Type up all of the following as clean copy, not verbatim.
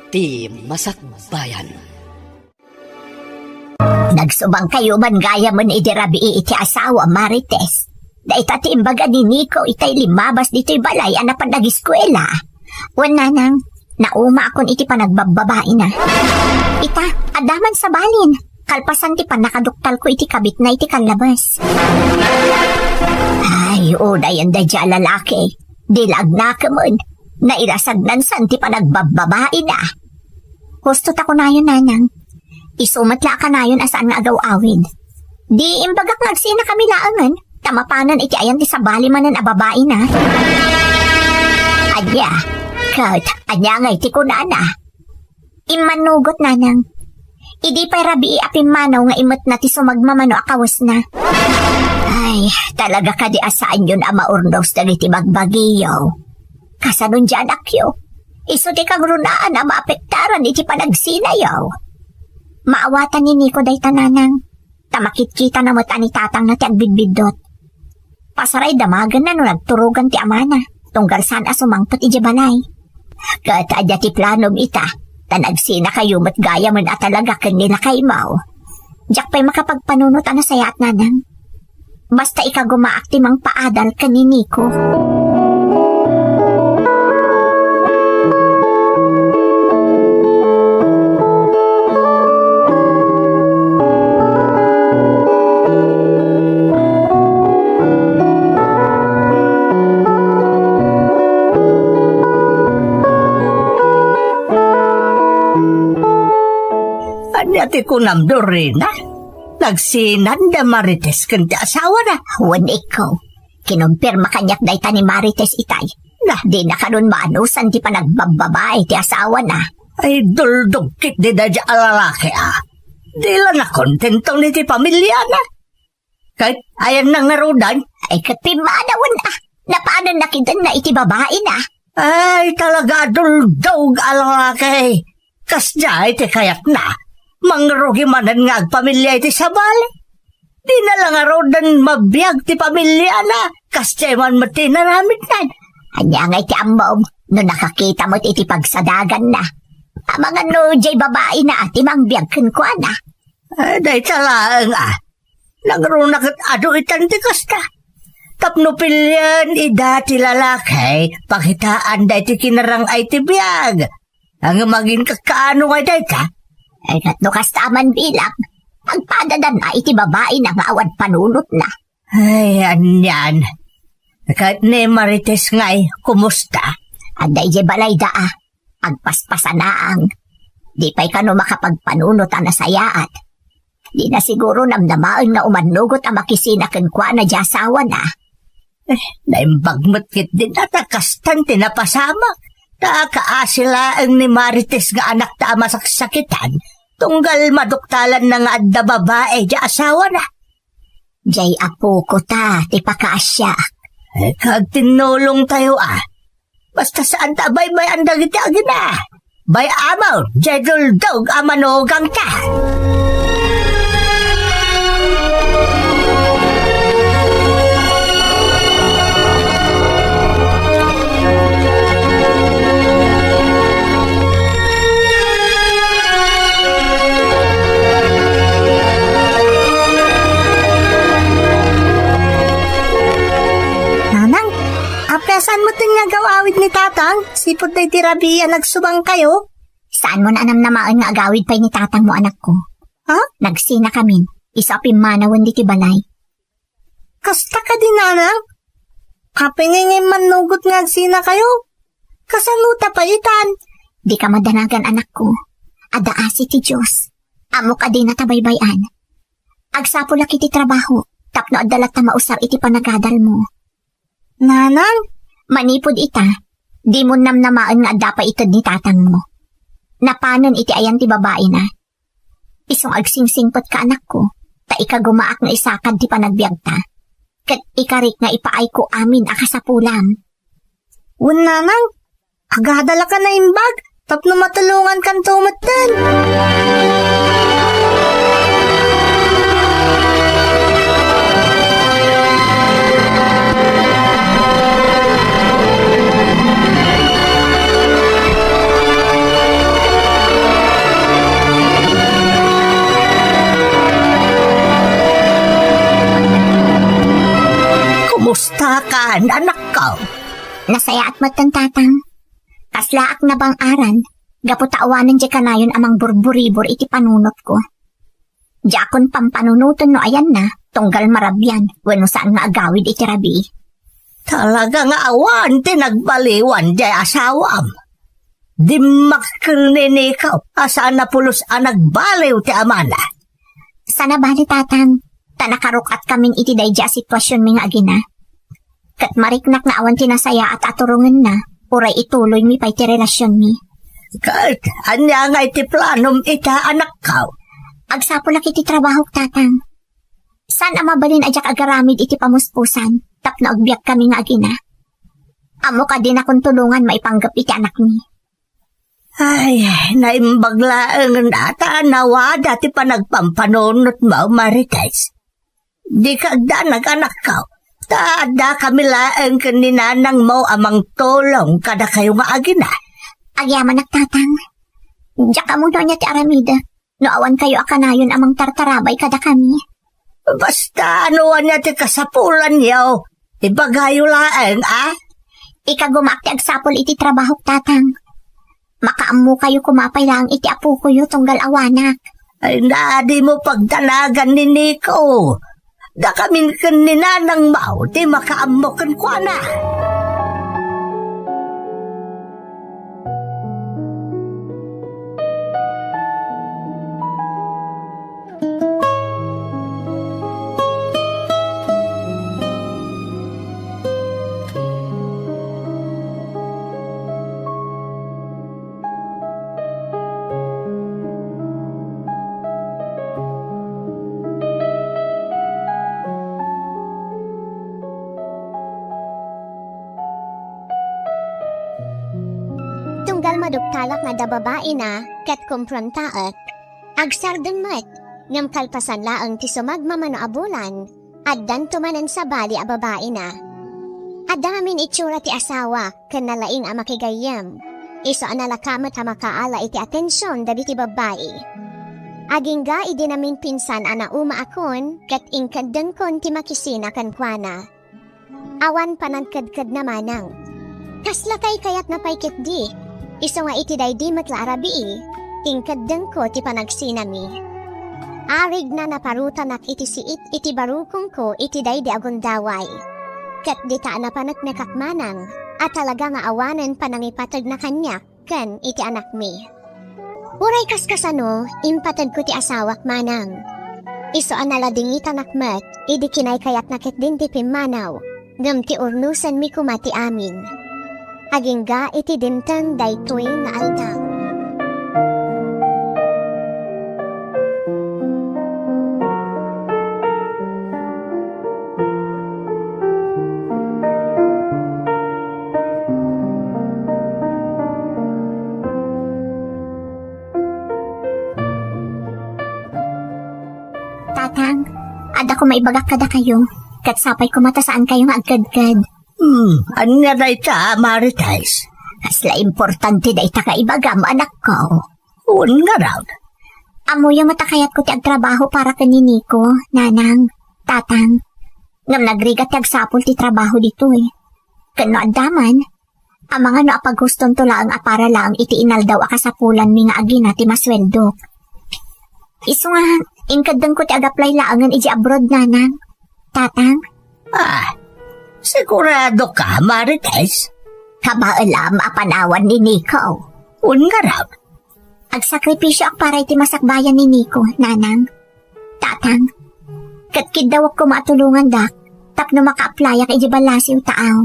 ti Masakbayan. Nagsubang kayo man gaya mo ni Idirabi iti asawa, Marites. Da itati imbaga ni Nico itay limabas dito'y balay anapan nag-eskwela. Wan nanang, nauma akon iti panagbababae na. Ita, adaman sa balin. Kalpasan ti panakaduktal ko iti kabit na iti kanlabas. Ay, udayan da dya lalaki. Dilag na ka mo. Nairasagnan san ti panagbababae na. Husto ta ko na yun, nanang. Isumatla ka na yun asaan nga agaw-awid. Di imbagak nagsina kami laangan. Tamapanan iti ayan ti sabali manan a babae na. Anya, kat, anya nga iti kunana. Imanugot, nanang. Idi pa'y rabi apimanaw nga imot na ti sumagmamano akawas na. Ay, talaga ka di asaan yun ama urnos na iti bagbagiyaw. Kasanun dyan akyo. Iso ti kagrunaan na maapektaran iti panagsinayaw. Maawatan ni Nico day tananang. Tamakit-kita na mata ni tatang na ti agbidbidot. Pasaray damagan na no nagturugan ti amana. Tunggal saan asumangtot iti balay. Katadya ti planom ita. Tanagsina kayo mat gaya man at talaga kanila kay Mau. Diyak pa'y makapagpanunot na saya at nanang. Basta ikagumaak ti mang paadal ka ni Nico. Ati ko namdo rin, ha? Nagsinanda Marites kanti asawa na. Huwag ikaw. Kinumpirma kanyak day ta ni Marites itay. Na, di na kanon maanusan di pa nagbababae ti asawa na. Ay, duldugkit di da dya alalaki, ha? Di lang na kontentong ni ti pamilya na. Kahit ayan na ngarudan. Ay, katpimadawan na. Napaanan nakitan na iti babae na. Ay, talaga duldog alalaki. Kasya iti kayak na. Mangrugi manan nga agpamilya iti sabali. Di na lang arodan mabiyag ti pamilya na. Kasya man mati naramit na. Anya nga iti amom, no nakakita mo iti pagsadagan na. Mga no jay babae na ati mangbiyag ko na. Day talaang Nagrunak at ado itan ti kasta. Tapno pilyan ida ti lalaki. Pakitaan day ti kinarang ay ti biyag. Ang maging kakaano nga day ka. Ay katno kastaman bilang, agpadadan na iti babae na nga awad panunot na. Ay, anyan. Kahit ni Marites nga'y, kumusta? Aday je balay daa, agpaspasanaang. Di pa'y kano makapagpanunot na sayaat. Di na siguro namnamaan nga umanugot ang makisinakan kwa na jasawa na. Naimbagmat kit din natakastan tinapasamak. Kaasila ang ni Marites nga anak ta masaksakitan, tunggal maduktalan na nga adda babae di asawa na. Jay apo ko ta, ti pakaasya. Kag tinulong tayo Basta saan ta bay andang iti agina. Bay amaw, jay duldog amanogang ka. Saan mo tinagawawid ni tatang? Sipod na itirabiya nagsubang kayo? Saan mo na namaan nga agawid pa'y ni tatang mo anak ko? Ha? Nagsina kami. Isa pimanawan di ti balay. Kasta ka din, nanang? Kapingingin manugot nga agsina kayo? Kasanuta pa itan? Di ka madanagan anak ko. Adaasi ti Diyos. Amo ka din natabaybayan. Agsapo laki ti trabaho. Tapno adalat na mausar iti panagadal mo. Nanang? Manipod ita, di mo namnamaan nga adda pa itad ni tatang mo. Napanon iti ayan ti babae na. Isong agsingsingpot ka anak ko, ta ikagumaak nga isakad ti panagbiag ta. Kat ikarik nga ipaay ko amin akasapulam. Nanang, agadala ka na imbag, tapno matulungan kan tumatan. kaan, anak ko. Nasaya at matang tatang. Kaslaak na bang aran, gaputaawanan di kanayon amang burburibor iti panunot ko. Jakon pampanunuton no ayan na, tunggal marabyan, wano saan nga agawid iti rabi. Talaga nga awan, tinagbaliwan di asawam. Di makilnin ikaw, asaan na pulos ang nagbaliw ti amana. Sana bali tatang, tanakarukat kaming iti dayja sitwasyon mi nga agina. Kat mariknak na awan tinasaya at aturungan na, uray ituloy mi pa'y ti relasyon mi. Kat, anya nga iti planom ita anak ko. Agsapulak iti trabaho tatang. San mabalin ajak agaramid iti pamuspusan, tapno agbiyak kami nga agina. Amo ka din akong tulungan maipanggap iti anak mi. Ay, naimbaglaang nata nawa dati pa nagpampanunot mo, Marites. Di kagda nag-anak ka. Taada kami laang kaninanang mo amang tulong kada kayo nga agina. Agyaman nagtatang. Diyak amo doon niya ti Aramida. No awan kayo akanayon amang tartarabay kada kami. Basta anuan niya ti kasapulan yaw. Ibagayo laang, ah? Ikagumak ti agsapol iti trabaho tatang. Makaammo kayo kumapay lang iti apo ko yu tunggal awanak. Ay naadi mo pagdanagan ni Nico. Da kami kaninanang mau, di makaammo kan kwa na. Tunggal maduktalak nga da babae na, ket kumprontaat. Agsardeng mat, ngam kalpasan laang ti sumagmamano abulan, addan tumanan sa bali a babae na. Adamin itsura ti asawa, ken nalaing a makigayam. Iso analakamat a makaala iti atensyon dabi ti babae. Agingga idi namin pinsan ana uma akon, ket ingkadeng kon ti makisina kan kuana. Awan panagkadkad na manang. Kaslakay kayat na paikit di. Iso nga iti day di matla arabii, ingkadeng ko ti panagsinami. Arig na naparutanak iti siit iti barukong ko iti day di agundaway. Kat di ta napanat mekakmanang, at talaga nga awanan panangipatag na kanya, ken iti anak mi. Uray kaskasano, impatag ko ti asawak manang. Iso analadingit anak mat, idi kinay kayat nakit din ti pimanaw, ngam ti urnusan mi kumati amin. Agingga iti dimtang daytoy nga altang. Tatang, ada ko maibagak kada kayo. Katsapay ko mata saan kayo nga agkadkad. Anya na ita, Marites. Kasla importante da ita kaibagam, anak ko. Un nga raw. Amo yung matakayat ko ti agtrabaho para kanini ko, nanang, tatang. Ngam nagrigat ti agsapol ti trabaho dito eh. Kano adaman, ang mga no apaguston to laang apara laang iti inaldaw akasapulan mi nga agina ti masweldo. Iso nga, ingkadang ko ti agaplay laangan iji abroad, nanang, tatang. Sigurado ka, Marites? Kabaalam apanawan ni Nico. Un nga raw. Agsakripisyo ak para iti masakbayan ni Nico, nanang. Tatang, katkid daw ako matulungan dak, tapno maka-applyak iti balasiw taaw.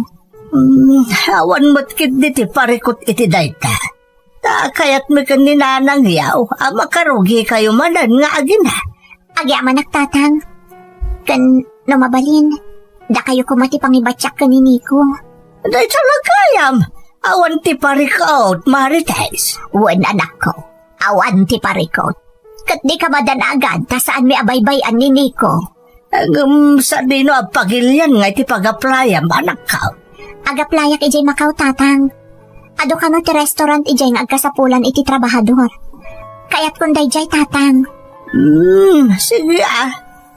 Awan mo't kid diti parikot iti dayta. Kayat mi kaninanang yaw, makarugi kayo manan nga agina. Agyaman tatang. Kan mabalin, da kayo kumati pangibatsak ka ni Nico. Day talagayam, awan ti parikot, Marites. Wan anak ko, awan ti parikot. Kat di ka madanagad, ta saan may abaybayan ni Nico. Sa dino pagilyan nga iti pag-aplayam, anak ka. Agaplayak ijay Macau, tatang. Ado ka no ti restaurant ijay nga agkasapulan iti trabahador. Kaya't kunday jay, tatang. Sige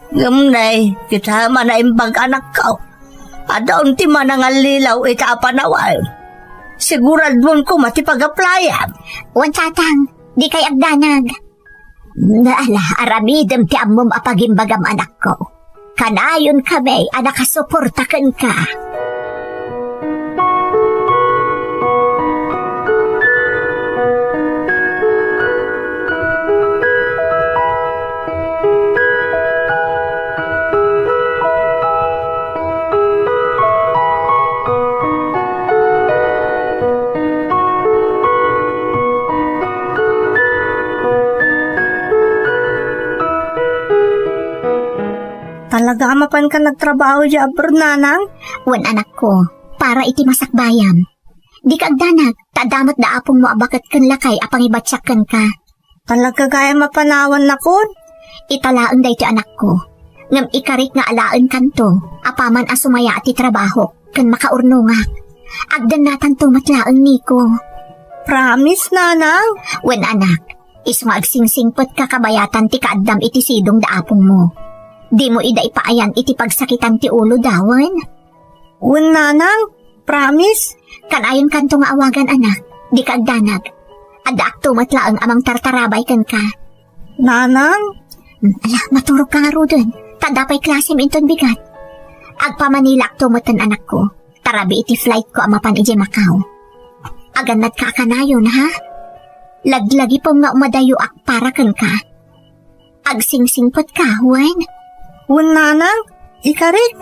Gamnay, kita manaimbag anak ka. Adaon ti manangalilaw ita apanawan. Siguradon ko matipag-applyan. Wan tatang, di kay agdanag. Naala, aramidem ti ammom apagimbagam anak ko. Kanayon kami, anak kasuportakan ka. Talaga mapan ka nagtrabaho di abroad, nanang? Wan anak ko, para iti masakbayam. Di ka agdanag, tadamat da apong mo abakat kan lakay apang ibatsyakan ka. Talaga gaya mapanawan na kun? Italaang da iti anak ko. Ngam ikarit nga alaan kanto, apaman asumaya ati trabaho, kan makaurnungak. Agdan natan tumatlaang niko. Promise, nanang? Wan anak, iso nga agsingsingpot kakabayatan ti kaaddam iti sidong da apong mo. Di mo ida ipaayan iti pagsakitan ti ulo dawan. Un, nanang? Promise? Kanayon kanto nga awagan anak, di ka agdanag. Adda ak tumatlaang amang tartarabay kan ka. Nanang? Ala, maturog ka nga ro dun. Tadapay klase minton bigat. Agpamanila ak tumatan anak ko. Tarabi iti flight ko amapan ije Macau. Aganad ka kanayon ha? Laglagi po nga umadayo ak para kan ka. Agsingsingpot ka, Juan. Un, nanang? Ikarit?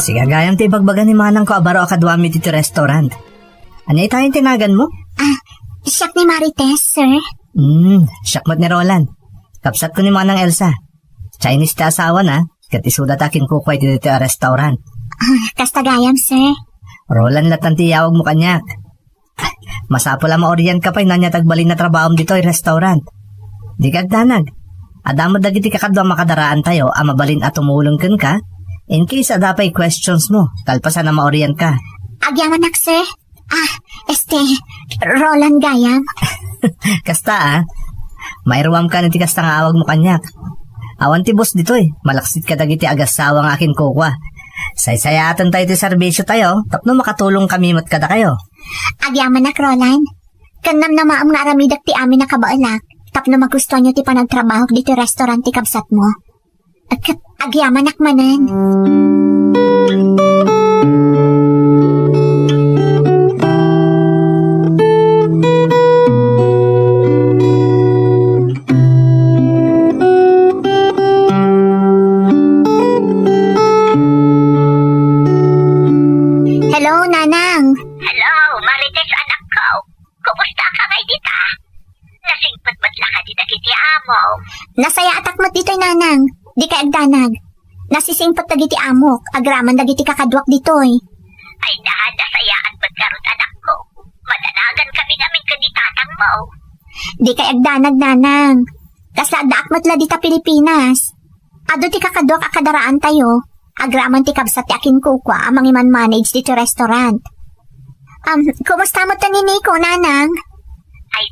Sigagayang ti bagbaga ni manang ko abaro akadwami ti restaurant. Ano tayong tinagan mo? Siyak ni Marites, sir. Syakmat ni Roland. Kapsat ko ni manang Elsa. Chinese ti asawa na, kat isudat akin kukway ti restaurant. Kastagayam, sir. Roland latan ti yawag mo kanyak. Masapol ang maoryan ka pa'y nanya tagbalin na trabaho dito ay restaurant. Di kagdanag. Adamod dagiti kakadwa makadaraan tayo ang mabalin at tumulong ka. In case adapay questions mo, kalpasan na maoryan ka. Agyaman nak, sir. Roland Gayam. Kasta mayruam ka niti kasta nga awag mo kanyak. Awan ti boss dito malaksit ka dagiti agasawa nga akin kukwa. Saysayatan tayo ti serbisyo tayo, tapno makatulong kami mat kada kayo. Agyaman nak, Roland. Kanam na maam nga aramidak ti amin na kabaalak, tapno magustuhan nyo ti panagtrabaho dito restaurant ti kabsat mo. Agyaman nak manan. Hello, Nanang. Hello, Marites anak ko. Kumusta ka ngay dita? Nasingpat ba't laka di dagiti amo? Nasaya atak mo't dito'y Nanang. Di ka agdanag. Nasisingpot dagiti amok, agraman dagiti kakadwak ditoy. Ay nasayaan ba't karot anak ko? Madanagan kami namin kaditatang mo. Di ka agdanag, Nanang. Kasadaak mo't la dita Pilipinas. Ado ti kakadwak akadaraan tayo. Agraman ti kabsat ti akin kukwa amang iman manage dito restaurant. Kumusta mo ta ni Nico, Nanang? Ay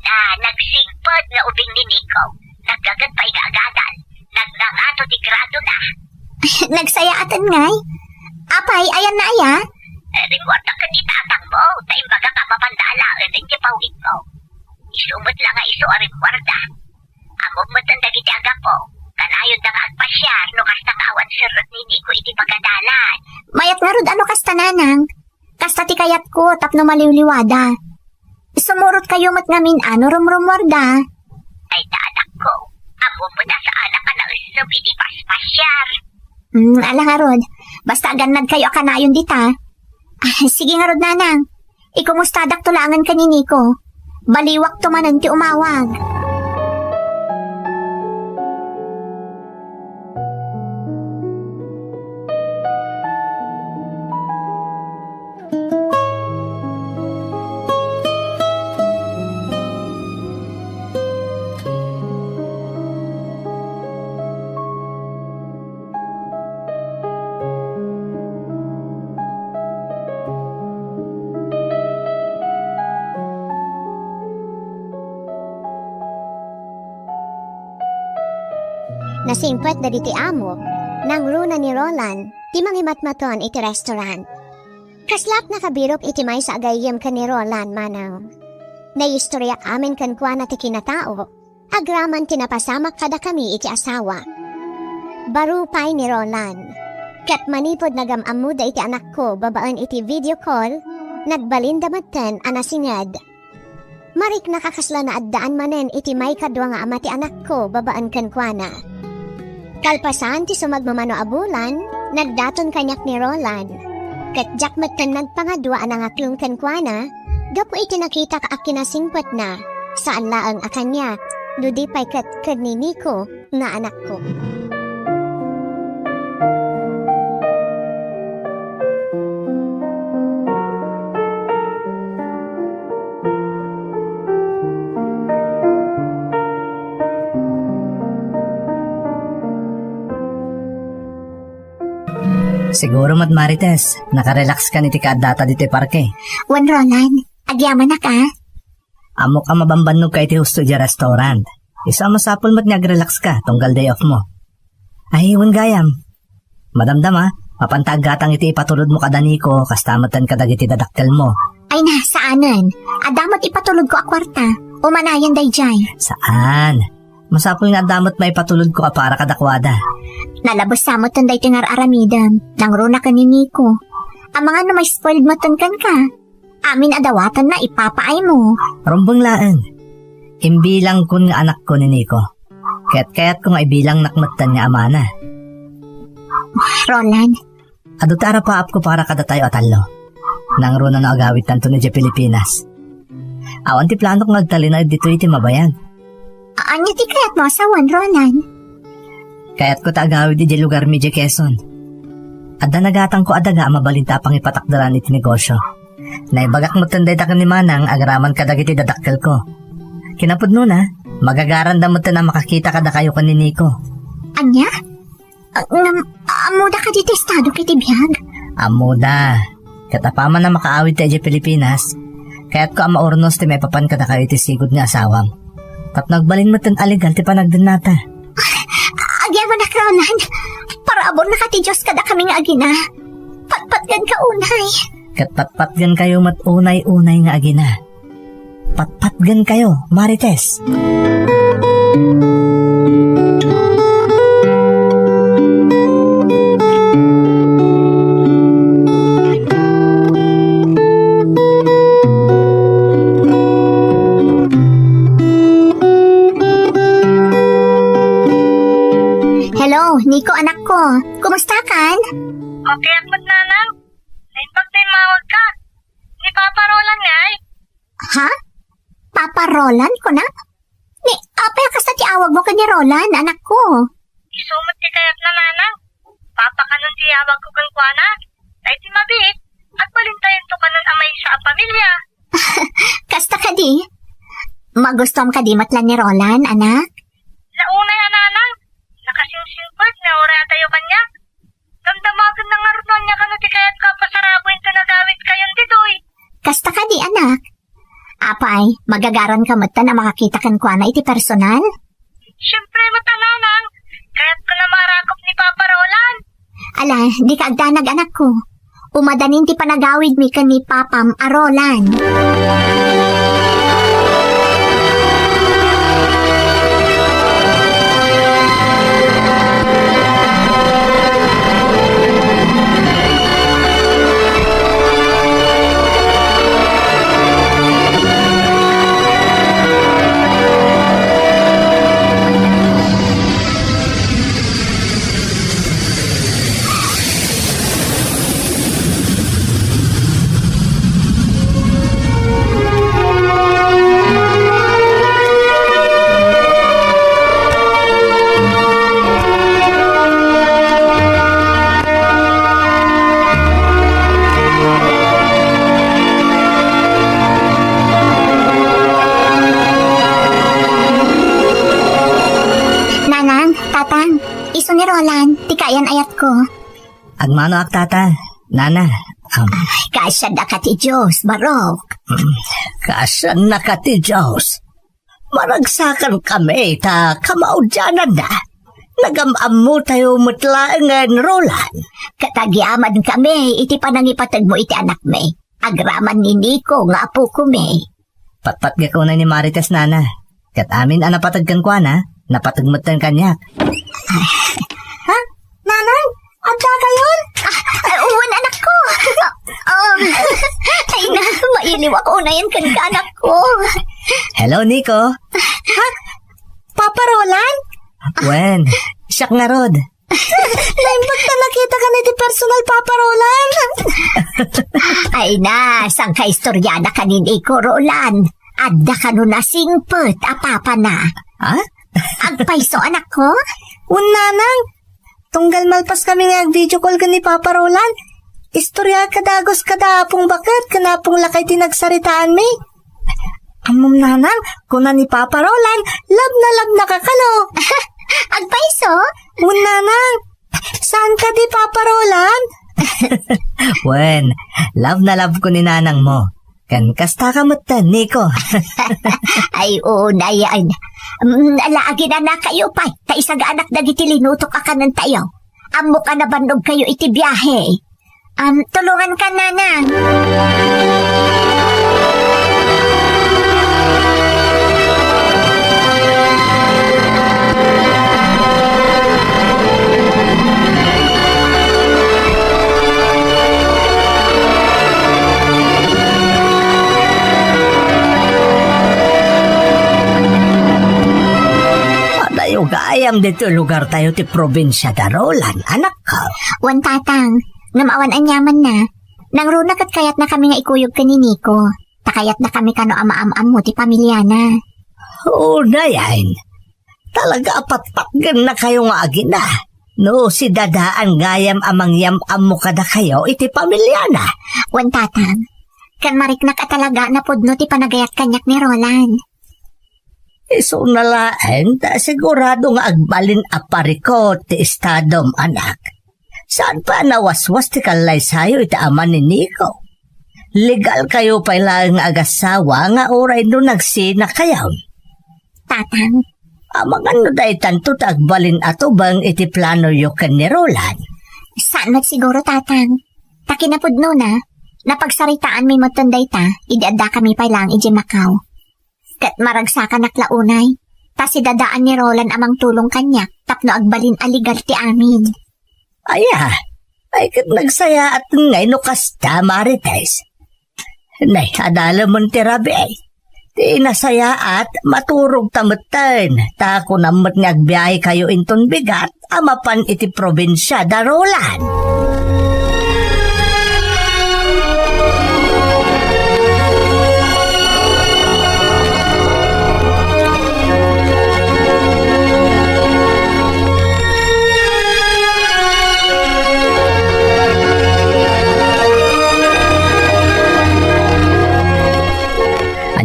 nagsingpot nga ubing ni Nico. Naggagat pa'y gaagadan. Nagnangato di grado na. Nagsayatan ngay? Apay, ayan na aya? Ringwata ka ni tatang mo. Taimbaga ka mapandala. Hindi pawin mo. Isumot lang nga iso arimwarda. Amog matanda giti aga po. Kanayon na nga agpasyar. No kasta kawan sirot ni Nico iti pagadalan. Mayat nga rod ano kasta, Nanang? Kasta ti kayat ko, tapno maliwliwada. Sumurot kayo mat ngamin ano rumrumwarda. Ay anak ko, amo mo na sa anak ka na usap iti paspasyar. Alang arod, basta ganad kayo akanayon dita. Sige nga rod nanang, ikumustadak tulangan kanini ko. Baliwak tumanan ti umawag. Nasimpwet da ti amo, nang runa ni Roland, ti mangimatmaton iti restaurant. Kaslap nakabirok iti may sa agayem ka ni Roland manaw. Naistorya amin kan kwa na ti kinatao, agraman tinapasamak kada kami iti asawa. Barupay ni Roland, kat manipod nagamamuda iti anak ko babaan iti video call, nagbalinda maten anasingad. Marik nakakasla na addaan manen iti may kadwa nga ama ti anak ko babaan kan kwa na. Kalpasan ti sumagmamano abulan, nagdaton kanyak ni Roland. Kat jakmat kan nagpangadwa ang aklong kankwana, gapo iti nakita ka akinasingpot na, saan laang akanya, ludi pa'y kat kadnini ko, nga anak ko. Siguro mat Marites, nakarelax ka niti kaadata diti parke. Wan Roland, agyaman na ka? Amo ka mabambanog ka iti husto di restaurant. Isa masapol mat nag-relax ka tunggal day off mo. Ay, wan gayam. Madamdam ha, mapantaggatang iti ipatulod mo kadani ko, kastamatan kadag iti dadaktel mo. Ay na, saanan? Adamot ipatulog ko a kwarta. Umanayan day jay. Saan? Masapol nga damot may patulod ko para kadakwada. Nalabos samot tan day tingar aramidam. Nangruna ka ni Nico. Ang mga na may spoiled matan kan ka. Amin adawatan na ipapaay mo. Rumbang laan. Imbilang kun nga anak ko ni Nico. Kaya't ko nga ibilang nakmatan nga amana. Roland, Adutara pa ko para kada tayo atalo. Nangruna na agawit tanto ni Pilipinas. Awan ti plano kong agtalina dito iti mabayan. anya ti kayat mo asawan, Roland? Kaya't ko taagawid di lugar mi di Quezon. Adda nagatang ko adaga mabalinta pang ipatakdaran iti negosyo. Naibagak mo tanday takan ni Manang agaraman kadag iti dadakkel ko. Kinapod nun magagaranda mo na makakita kada kayo kan ni Nico. Anya? Amuda ka dito estado kiti biyag? Amuda. Katapaman na makaawid tayo di Pilipinas. Kaya't ko ang maurnos ti may papan kada kayo iti sigod nga asawam. Tap nagbalin mo tan aligal ti panagdanata. Agyan mo na, Roland. Para abon na ka ti Diyos kada kaming agina. Patpatgan ka unay. Kat patpatgan kayo mat unay-unay nga agina. Patpatgan kayo, Marites. Hello, Nico anak ko. Kumusta kan? Okay, akmat nanang. Naimbag na mawag ka. Ni Papa Roland nga Ha? Papa Roland ko na? Ni, apay ka sa tiawag mo kanya Roland, anak ko. Isumot ti kayat na nanang. Papa kanon ti awag ko kang kuana. Ay ti mabit. At balintayin to kanon amay sa pamilya. Kasta ka di? Magustom ka di matlan ni Roland, anak? Launay nanang. Nakasingsingpot na ora tayo kanya. Damdamagan na nga ron niya kano ti kayat ka pasarabon to nagawit kayon ditoy. Kasta ka di, anak? Apay, magagaran ka mata na makakita kan kwa na iti personal? Siyempre matananang. Kaya't ko na marakop ni Papa Roland. Ala, di ka agdanag anak ko. Umadanin ti panagawid mi kan ni Papam a Roland. nanang. Iso ni Roland, tikayan ayat ko. Agmano ak tata, nana. Kasya da ka ti Diyos, barok. Kasan na ka ti Diyos. Maragsakan kami ta kamaudyanan na. Nagamam mo tayo mutlaangan, Roland. Katagyaman kami, iti panangipatag mo iti anak me. Agraman ni Nico nga apo ko me. Patpat ka ko na ni Marites, nana. Kat amin napatagkan kwa na, napatagmutan kanyak. Ha? Nanang? Adda kayon? Uwan anak ko. Ay na, mailiw ako na yan kan anak ko. Hello, Nico. Papa Roland? Wen, siyak nga rod. Naimbag na nakita ka ni di personal Papa Roland. Ay na, sang kaistoryana ka ni Nico, Roland. Adda ka nun na singpet, apapa na. Ha? Agpaiso anak ko? Nanang, tunggal malpas kami nga video call ka ni Papa Roland. Istorya kadagos kadapong bakit, kanapong lakay tinagsaritaan mi. Amom nanang, kuna ni Papa Roland, lab na kakalo. Agpaiso? Nanang, saan ka di Papa Roland? Wen, love na love ko ni nanang mo. Kan kasta ka mutan, Nico. Ay, na yan. Alaagi na kayo pa. Ta isaga anak dagiti linutok akanan tayo. Amo ka na bandog kayo iti biyahe. Tulungan ka, nanang. Padayo gayam dito lugar tayo ti probinsya da Roland, anak ko. Wan tatang, namawan anyaman na. Nang runa kat kayat na kami nga ikuyog ka ni Nico. Takayat na kami kano ama-am-am mo ti pamilya na. Oo na yan. Talaga apat-patgan na kayo nga agina. No, si dadaan gayam amang yam-am mo kada kayo iti pamilya na. Wan tatang, kan mariknak at talaga na pudno ti panagayat kanyak ni Roland. Iso nalaan, ta sigurado nga agbalin apariko ti estadom anak. Saan pa nawaswas ti kalay sayo iti ama ni Nico? Legal kayo pa ilang agasawa nga oray no nagsina kayaw. Tatang, Amang ano dahi tanto ta agbalin ato bang iti plano yu ken ni Roland? saan siguro tatang? Takinapudno na, napagsaritaan may matunday ta, idiada kami pa lang iji Macau. Kat maragsakan naklaunay, ta si dadaan ni Roland amang tulong kanya, tapno agbalin aligal ti amin. Aya, ay kat nagsaya at ngay no kasta Marites. Nay, adala mon ti rabi ay. Ti nasaya at maturog tamutan. Ta ko namot nga agbiyahe kayo inton bigat, amapan iti probinsya da Roland.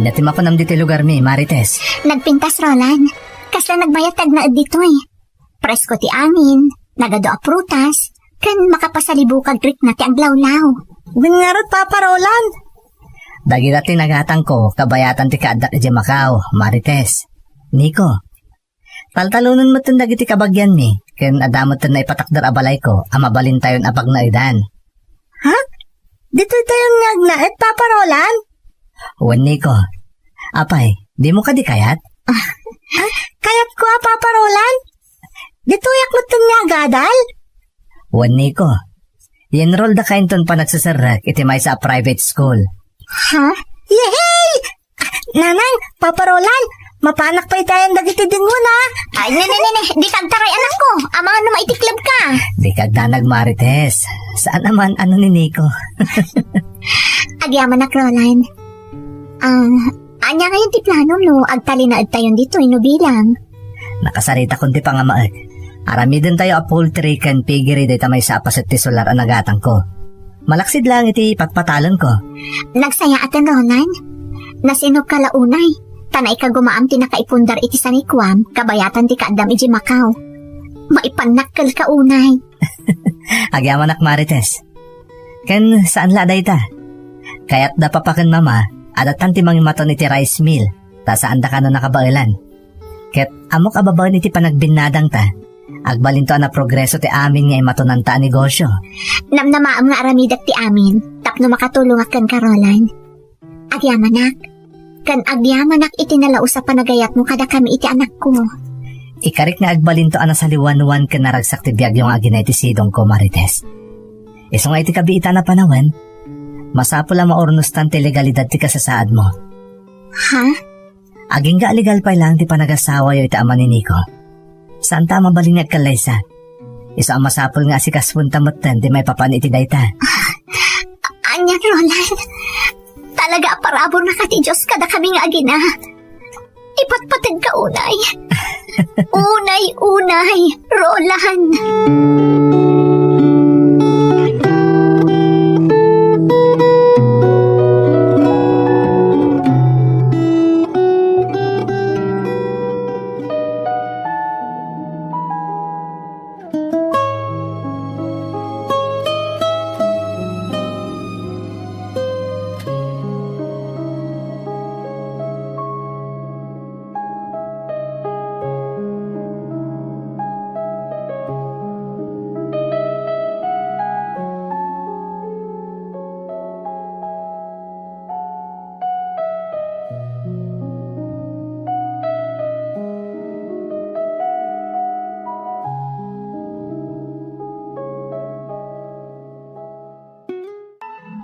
Anyatim ako nam diti lugar mi, Marites. Nagpintas Roland, kasla nagbayatag na dito eh. Presko ti amin, nagado a prutas, kan makapasalibukag trik na ti aglawlaw. Bingarot Papa Roland. Dagi dati nagatang ko, kabayatan ti kaadak iti Macau, Marites. Nico, taltalunan mo tun dagiti kabagyan mi, ken adamot tun na ipatakdar abalay ko, amabalin tayon apag na idan. Ha? Dito tayong nagnaet Papa Roland? Wan Nico, apay, di mo ka di kayat? Kayat ko Papa Roland? Dito yak mo itong nagadal? Wan Nico, yenroll da kain ton pa nagsasarak iti may sa private school. Ha? Yay! Nanang, Papa Roland, mapanak pa itayan dagiti dingon ha? Ay, di kagtaray anak ko, amang ano maitiklab ka. Di kagdanag Marites, saan naman ano ni Nico? Agyaman na Roland. Anya ngayon ti plano no, agtalinaad tayo dito, bilang. Nakasarita kundi pa nga maag. Arami din tayo upholstery kan pigiri dita may sapas at tisular ang nagatang ko. Malaksid lang iti patpatalan ko. Nagsaya atin Roland. Nasinop ka launay. Tanay ka gumaam ti nakaipundar iti sanikwam, kabayatan ti kaadam iji Macau. Maipanakal ka unay. Agyaman ak Marites. Ken saan la dayta? Kaya't da papaken mama, adatan ti mangimaton iti rice mill, ta saan da ka na nakabailan. Ket amok ababaw iti panagbinadang ta. Agbalinto na progreso ti amin nga imatonan ta negosyo. Namnamaam nga aramidak ti amin, tapno makatulong akan karolan. Agyamanak, kan agyamanak itinalao sa panagayat mo kada kami iti anak ko. Ikarik nga agbalinto ana sa liwan-wan ken naragsak ti biag yung aginay ti sidong ko Marites. Iso nga iti kabiita na panawen, masapo la maornostan ti legalidad ti kasasaad mo. Ha? Aging ga legal pa lang ti panagasawa yo iti ama ni Nico. Saan ta mabalingag kalaysa? Iso ang masapol nga si kaswunta motten di may papan iti dayta. Anya, Roland. Talaga parabor na ka ti Diyos kada kami nga agina. Ipatpatag ka unay. Unay, Roland.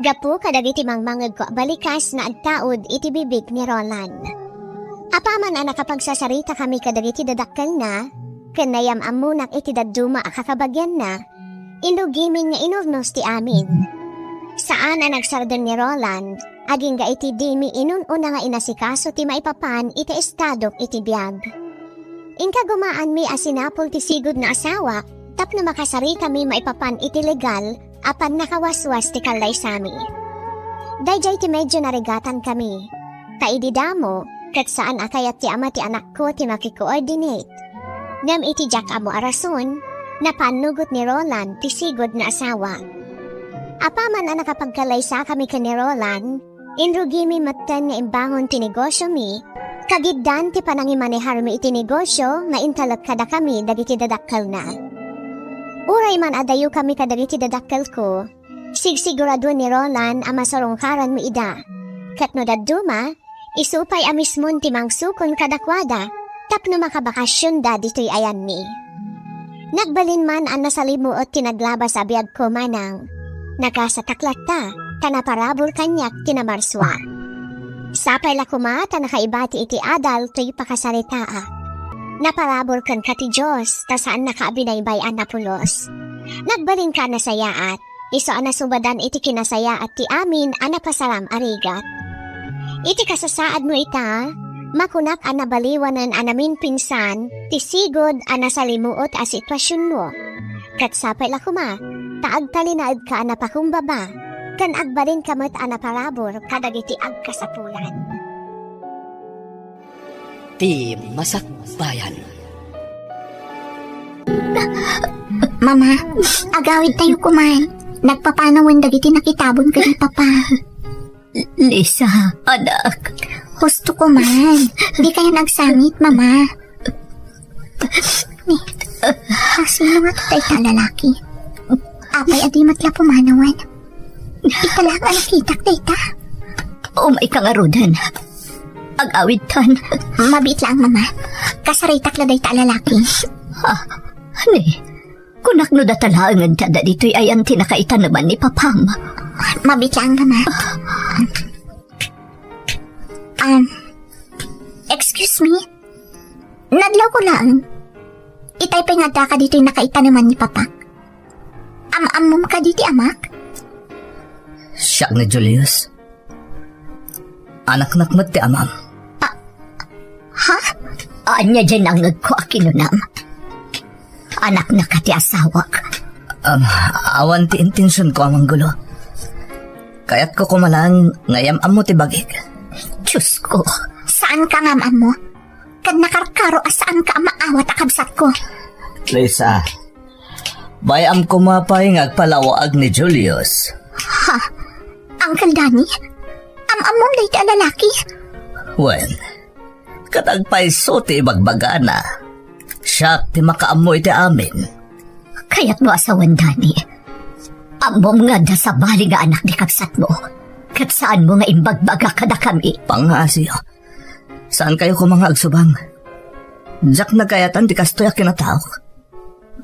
Gapu kadagiti mangmangag ko balikas na agtaod iti bibig ni Roland. Apaman na nakapagsasarita kami kadagiti dadakkel na, kanayam amunak iti daduma akakabagyan na, inugimin nga inurnos ti amin. Saan na nagsardon ni Roland, aging ga iti dimi inununa nga inasikaso ti maipapan iti estado iti biyag. Inka gumaan mi asinapol ti sigod na asawa, tapno makasari kami maipapan iti legal, apan nakawaswas ti kalay sami. Dayjay ti medyo narigatan kami. Taididamo, kat saan akayat ti ama ti anak ko ti makikoordinate. Ngam iti jak amo arason, napanugot ni Roland ti sigod na asawa. Apaman ang nakapagkalaysa kami ka ni Roland, inrugimi matten nga imbangon ti negosyo mi, kagiddan ti panangimanehar mi iti negosyo nga intalot kada kami dagiti dadakkal na. Uray man adayo kami kadagiti dadakkel ko, sigsigurado ni Roland ang masarungkaran mi ida. Katno daduma, isupay amismon ti mangsukon kadakwada, tapno makabakasyon da dito'y ayan mi. Nagbalin man ang nasalimuot tinaglabas abiyag ko manang, nakasataklat ta, tanaparabol kanyak tinamarswa. Sapay lakuma ta nakaibati iti adal to'y pakasaritaa. Naparabor kan ka ti Diyos, ta saan nakaabinaybayan na pulos. Nagbaling ka na sayaat, iso ang nasubadan iti kinasayaat ti amin ang napasaram arigat. Iti kasasaad mo ita, makunak ang nabaliwanan ang namin pinsan, ti sigod ang nasalimuot a sitwasyon mo. Katsapay lakuma, taag talinaad ka ang napakumbaba, kan agbaling kamot ang naparabor kadagiti agkasapulan. Ti Masakbayan. Mama, agawid tayo kumain. Nagpapanawan dagiti nakitabon ka ni Papa. Lisa, anak. Husto ko man. Di kayo nagsangit, Mama. Sino nga tayo lalaki? Apay adi matla pumanawan. Italang alakitak data. Umay ka nga rodan. Agawid tan. Mabit lang, Mama. Kasaritak laday ta lalaki. Hani, kunak no datalangan tada dito'y ayan tinakaita naman ni Papam. Mabit lang, Mama. Excuse me? Nadlaw ko lang. Itay pingada ka dito'y nakaita naman ni Papa. Am-amom ka diti, amak? Siya ni Julius. Anak-nakmat ti amam. Ha? Anya dyan ang nagko akinunam. Anak na ka ti asawak. Awan ti intensyon ko amang gulo. Kaya't ko kumalang ngayam amo ti bagig. Diyos ko, saan ka nga mo? Kad nakarkaro asaan ka maawat akabsat ko? Lisa, bayam kumapay ngagpalawag ni Julius. Ha? Uncle Danny? Amamong late lalaki? Wen, katagpay ti bagbagana. Siya ti makaamoy ti amin. Kaya't mo asawan, Danny. Amom nga da sa bali nga anak ni kapsat mo. Kat saan mo nga imbagbaga kada kami? Pangasiyo. Saan kayo kumanga agsubang? Diyak nagayatan ti kastoy kinatao.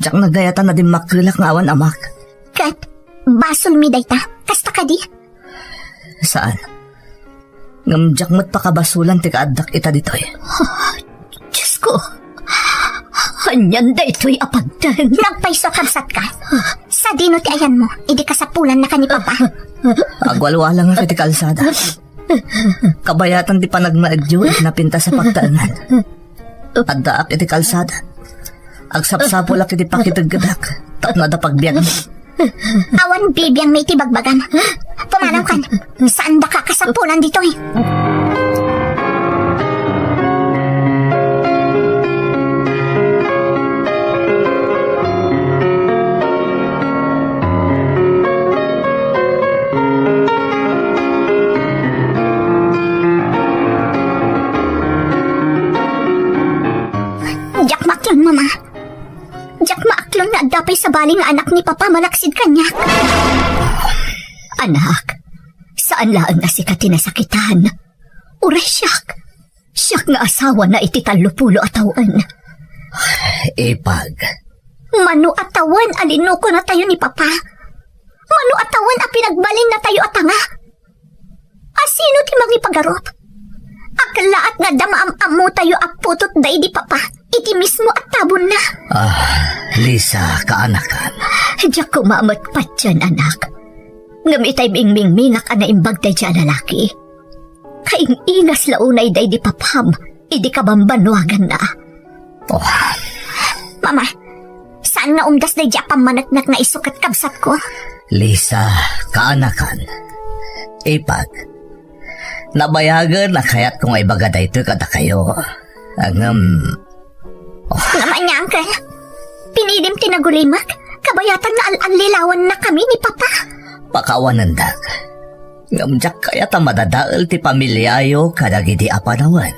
Diyak nagayatan na di makrilak nga awan amak. Kat, basol mi dayta. Kasta ka di? Saan? Ngamjak mo't pakabasulan ti kaadak ita ditoy. Diyos ko. Hanyan da ito'y apagdan. Nagpaiso kapsat ka. Sa dino ti ayan mo, idi ka sa pulan na ka ni Papa. Agwalwala nga kiti kalsada. Kabayatan di panagmaadyo napinta sa pagtaanan. Addaak iti kalsada. Agsapsapula kiti pakitaggadak. Tapno da pagbiag mo. Awan bibiyang may tibagbagan. Pumanaw kan. Saan da ka kasapulan dito eh? Jack Maklon, Mama. Jack Maklon na dapay sa baling anak ni Papa malaksid kanya. Anak, saan laan na si Kati nasakitan? Uray, siyak. Siyak nga asawa na iti talupulo atawan. Ipag. Manu atawan alinuko na tayo ni Papa. Manu atawan a pinagbalin na tayo atanga. Asino ti magipagarop? Akalaat nga damaam-amu tayo aputot day di Papa. Iti mismo at tabon na. Lisa, kaanakan. Diyak kumamat pa dyan, anak. Ngamitay ming-ming-mingak na imbag day dyan lalaki. Kaing-ingas launay day di Papam. Idi ka bambanwagan na. Mama, saan nga umdas day dyan pamanatnak na isukat kabsat ko? Lisa, kaanakan. Ipag. Nabayagan na kaya't kung ay baga dayto kada kayo. Naman niya, Uncle. Pinilim tinagulimak. Kabayatan na al-anlilawan na kami ni Papa. Pakawanandag. Ngamjak kaya't madadaal ti pamilyayo kadagidi apanawan.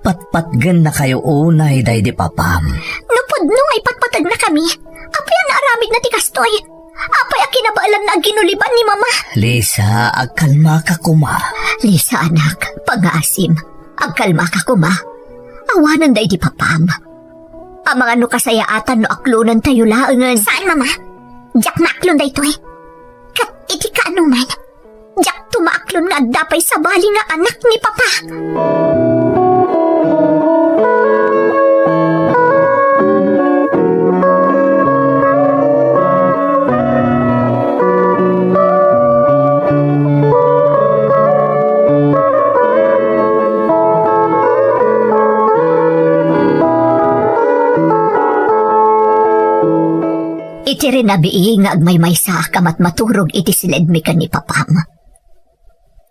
Patpatgan na kayo unay day di Papam. Napudno ay patpatag na kami. Apay ang naaramid na ti kastoy. Apay ang kinabaalan na ginuliban ni Mama. Lisa, agkalma ka kuma. Lisa, anak, pag-aasim. Agkalma ka kuma. Awanan day di Papam. Ang mga nukasayaatan no aklunan tayo laangan. Saan, Mama? Jack maaklon day to eh. Kat iti ka anuman. Jack tumaaklon nga dapay sa bali nga anak ni Papa. Iti rin nabii nga agmay sa kamat maturog iti silid mi ka ni Papam.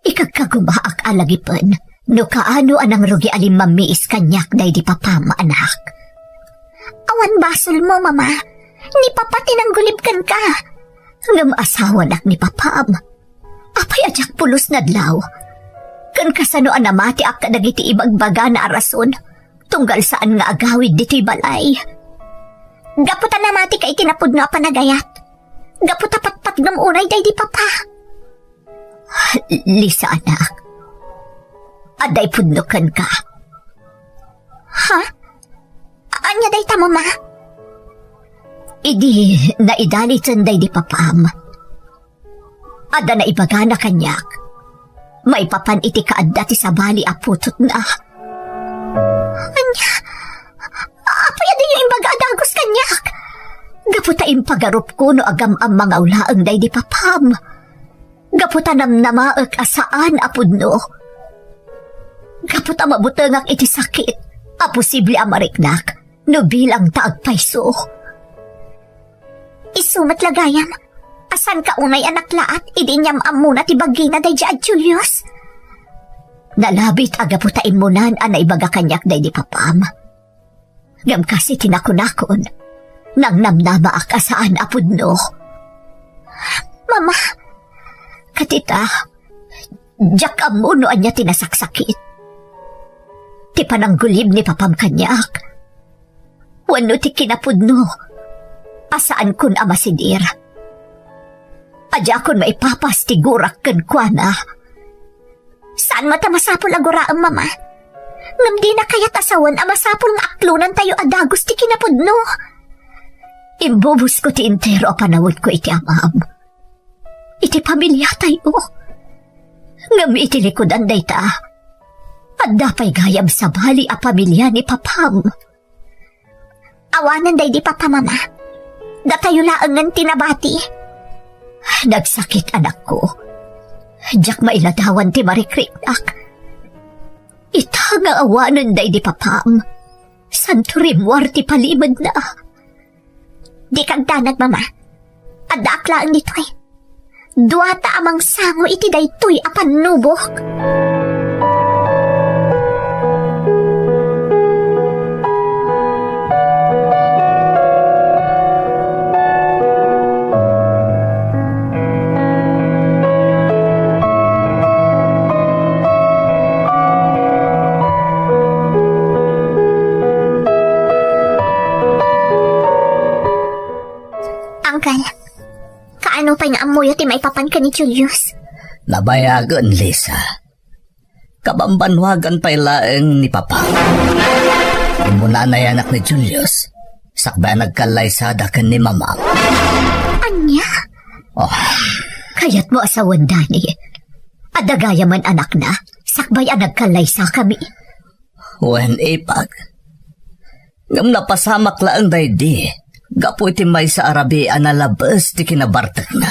Ikagkagumaak alagipan, no kaano anang rugi alim mamiis kanyak day di Papam, anak. Awan basol mo, Mama. Ni Papa tinanggulibkan ka. Ngam asawa nak ni Papam. Apay ajak pulos nadlaw. Kan kasano anamati ak kadagiti ibagbaga na arason, tunggal saan nga agawid diti balay. Gaputa na mati ka itinapod na panagayat. Gaputa patpat ng unay day di Papa. Lisa, anak. Aday pudnokan ka. Ha? Anya day ta, Mama? Idi na idalitan day di Papam. Ada na ibagana kanyak. May papan iti kaadda ti sabali aputot na. Anya? Apaya din yung imbaga adagos kanyak. Gaputa impagarup ko no agam ang mga ulaang day di Papam. Gaputa namnamaak asaan apudno. Gaputa mabutangak iti sakit. Aposible amariknak no bilang taagpaiso. Isumat lagayam. Asan ka unay anak laat? Idinyam amuna ti bagina day di Julius. Nalabit agaputa imunan anay baga kanyak day di Papam. Ngam kasi tinakunakon, nang namnama akasaan apod no. Mama, katita, jak amuno anya tinasaksakit. Ti pananggulib ni papam kanyak. Wano ti kinapudno, asaan kun amasidir. Adya kun maipapas ti gurak ken kuana. Saan mata masapul aguraang mama? Ngam di na kayat asawan amasapul nga aklunan tayo adagos ti kinapudno. Imbubus ko ti intero a panawod ko iti amam. Iti pamilya tayo. Ngam iti likodan day ta. At dapay gayam sa bali a pamilya ni papam. Awanan day di papa mama. Datayo laangan tinabati. Nagsakit anak ko. Diyak mailadawan ti marikrinak. Ita nga awanan day di papam. Santurimwar ti palimad na. Di kag danag mama. Adda aklaan dito'y. Duwata amang sango iti daytoy apan nubok. Uncle, kaano pa nga amoy at maipapan ka ni Julius? Nabayagan, Lisa. Kabambanwagan pa ilaeng ni Papa. Muna na anak ni Julius. Sakba nagkalaysada ka ni Mama. Anya? Oh, Kayat mo asawan, Dani. Adagaya man anak na, sakbay ang nagkalaysa kami. when ipag. Ngam napasamak laang daydi. Gapo iti may sa Arabia na labas ti kinabartak na.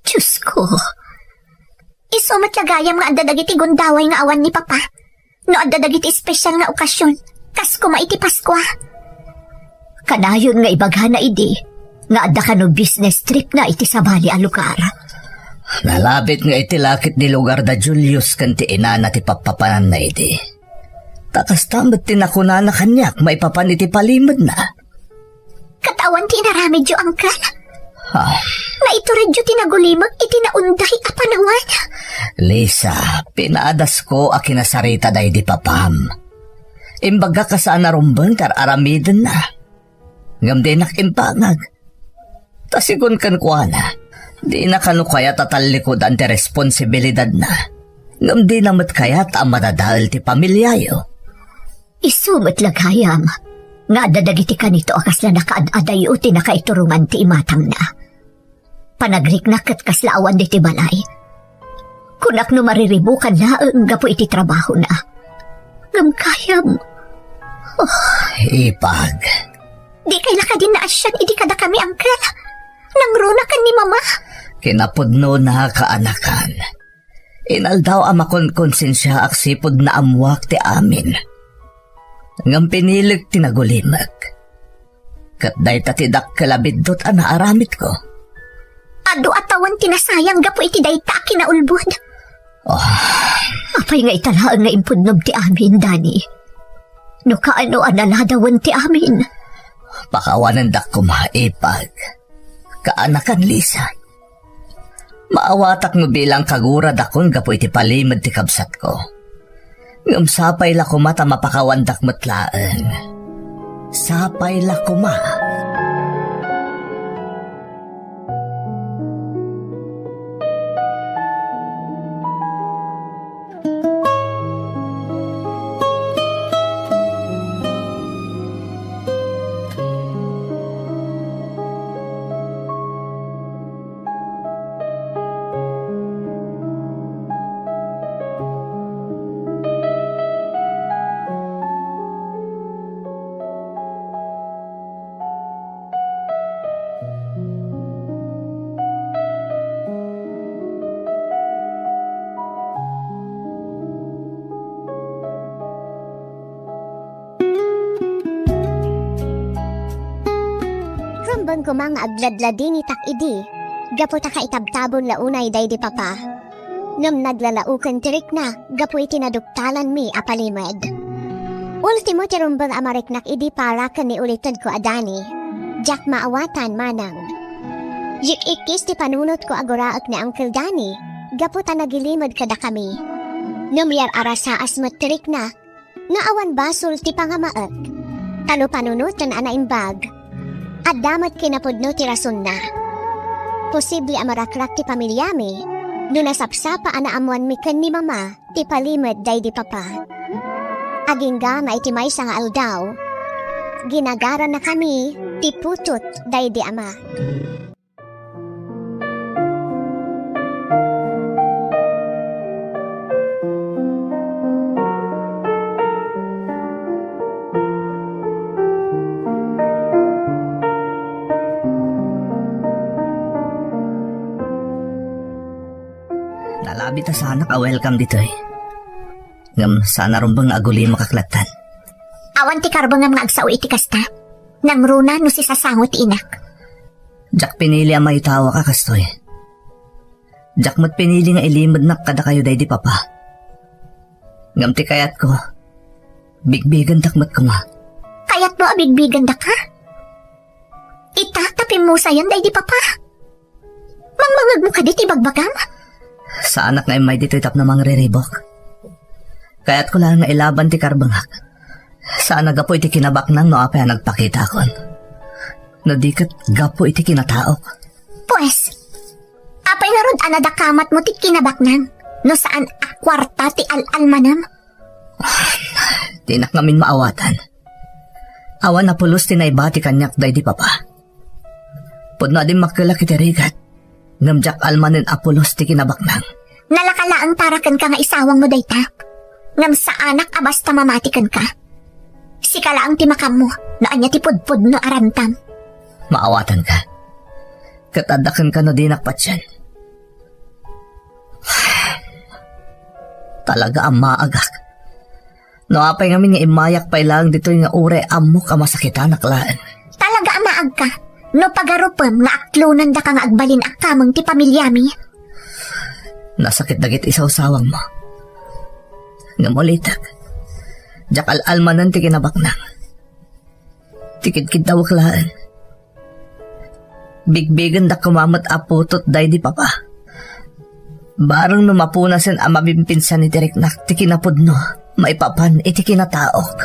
Diyos ko. Isumat lagayam nga adadagiti gundaway nga awan ni Papa. No adadagiti espesyal nga okasyon. Kas kuma iti Paskwa. Kanayon nga ibagha na idi. Nga adda ka no business trip na iti sabali a lugar. Nalabit nga iti lakit ni lugar da Julius kanti inana ti papapanan na idi. Takas tamad tinakuna na kanyak maipapan iti palimod na. Katawan ti naramedyo, Uncle. Ah, Maituredyo tinagulimag iti naunday a panawan. Lisa, pinaadas ko a kinasarita day di papam. Imbaga ka saan narumbang kar aramidin na. Ngam di nakimpangag. Tasikon kan kuha na. Di na kanu kaya tatalikodan ti responsibilidad na. Ngam di namat kaya ta madadal ti pamilyayo. Isumat lagayam. Nga dadagiti ka nito akas na nakaadaday o tinakaiturungan ti imatang na. Panagriknak at kaslaawan di ti balay. Kunak no mariribukan na ang gapo iti trabaho na. Ngam kayam. Ipag. Di kay lakadin na asyan iti kada kami, Uncle. Nangruna kan ni Mama. Kinapudno na kaanakan. Inaldaw amakon konsensya aksipod na amwak ti amin. Ngam pinilig tinagulimag. Kat day tatidak kalabidot ana aramit ko. Ado atawan tinasayang gapo iti dayta kinaulbod. Apay nga italaan nga impudnob ti amin, Dani. No kaano analadawan ti amin. Pakawanan dak kumaipag. Kaanakan, Lisa. Maawatak mo bilang kagura dakon gapo iti palimad ti kabsat ko. Ngam sapay la kumata mapakawandak matlaan. Sapay la kuma. Rumbang ko mga agladladin itak idi. Gapo ta kaitabtabon launay day di Papa. Nung naglalaukan tirik na, gapo iti naduktalan mi apalimad. Ultimo ti rumbang amariknak idi para kani ulitan ko adani. Jak maawatan manang. Yik-ikis ti panunot ko agoraak ni Uncle Danny. Gaputa nagilimod kada kami. Numyar arasa asmat tirik na. Naawan basol ti pangamaak. Talo panunot na anaimbag. At damat kinapudno ti rason na. Posible amarakrak ti pamilyami. Nunasapsapa anaamuan mi ken ni mama. Ti palimod day di papa. Aging gama iti may nga aldaw. Ginagara na kami. Ti putot day di ama. Nalabi ta sana ka welcome dito eh. Ngam sana rumbang aguli makaklatan. Awan ti karbang nga agsaw iti kasta. Nang runa no si sasangot ti inak. Jak pinili ang may tawa ka kastoy. Jak mat pinili nga ilimod na kada kayo day di papa. Ngam ti kayat ko. Bigbigan takmat ko nga. Kaya't mo abigbigan da ka? Itatapin mo sayan day di papa. Mangmangag mo ka di ti bagbagam? Sa anak nga may dito itap na mga riribok. Kaya't ko lang nga ilaban ti karbangak. Saan nagapo iti kinabak nang no apay nagpakita kon. No dikat gapo iti kinataok. Pues, apay nga rod anadakamat mo ti kinabak nang. No saan akwarta ti al-almanam? Tinak namin maawatan. Awan na pulos tinaibati kanyak day di papa. Pudno din makilak iti rigat. Ngamjak almanin apulos ti kinabak nang. Nalakalaang parakan ka nga isawang mo dayta. Ngam sa anak abasta mamatikan ka. Sikala ang timakam mo, no anya ti pudpud no arantam. Maawatan ka. Katadakan ka no dinak patsyan. Talaga ang maagak. No apay ngamin nga imayak pa ilang dito nga ure amok ka masakitan naklaan. Talaga ang maag ka. No pagarupem nga aklunan da ka nga agbalin akamang ti pamilyami. Nasakit dagit isaw-sawang mo. Nga mulitak. Jak al-almanan ti kinabak nang. Tikid-kid daw aklaan. Bigbigan da kumamat aputot day di papa. Barang numapunasan ang mabimpinsan ni Direk ti kinapudno. Maipapan iti kinataok.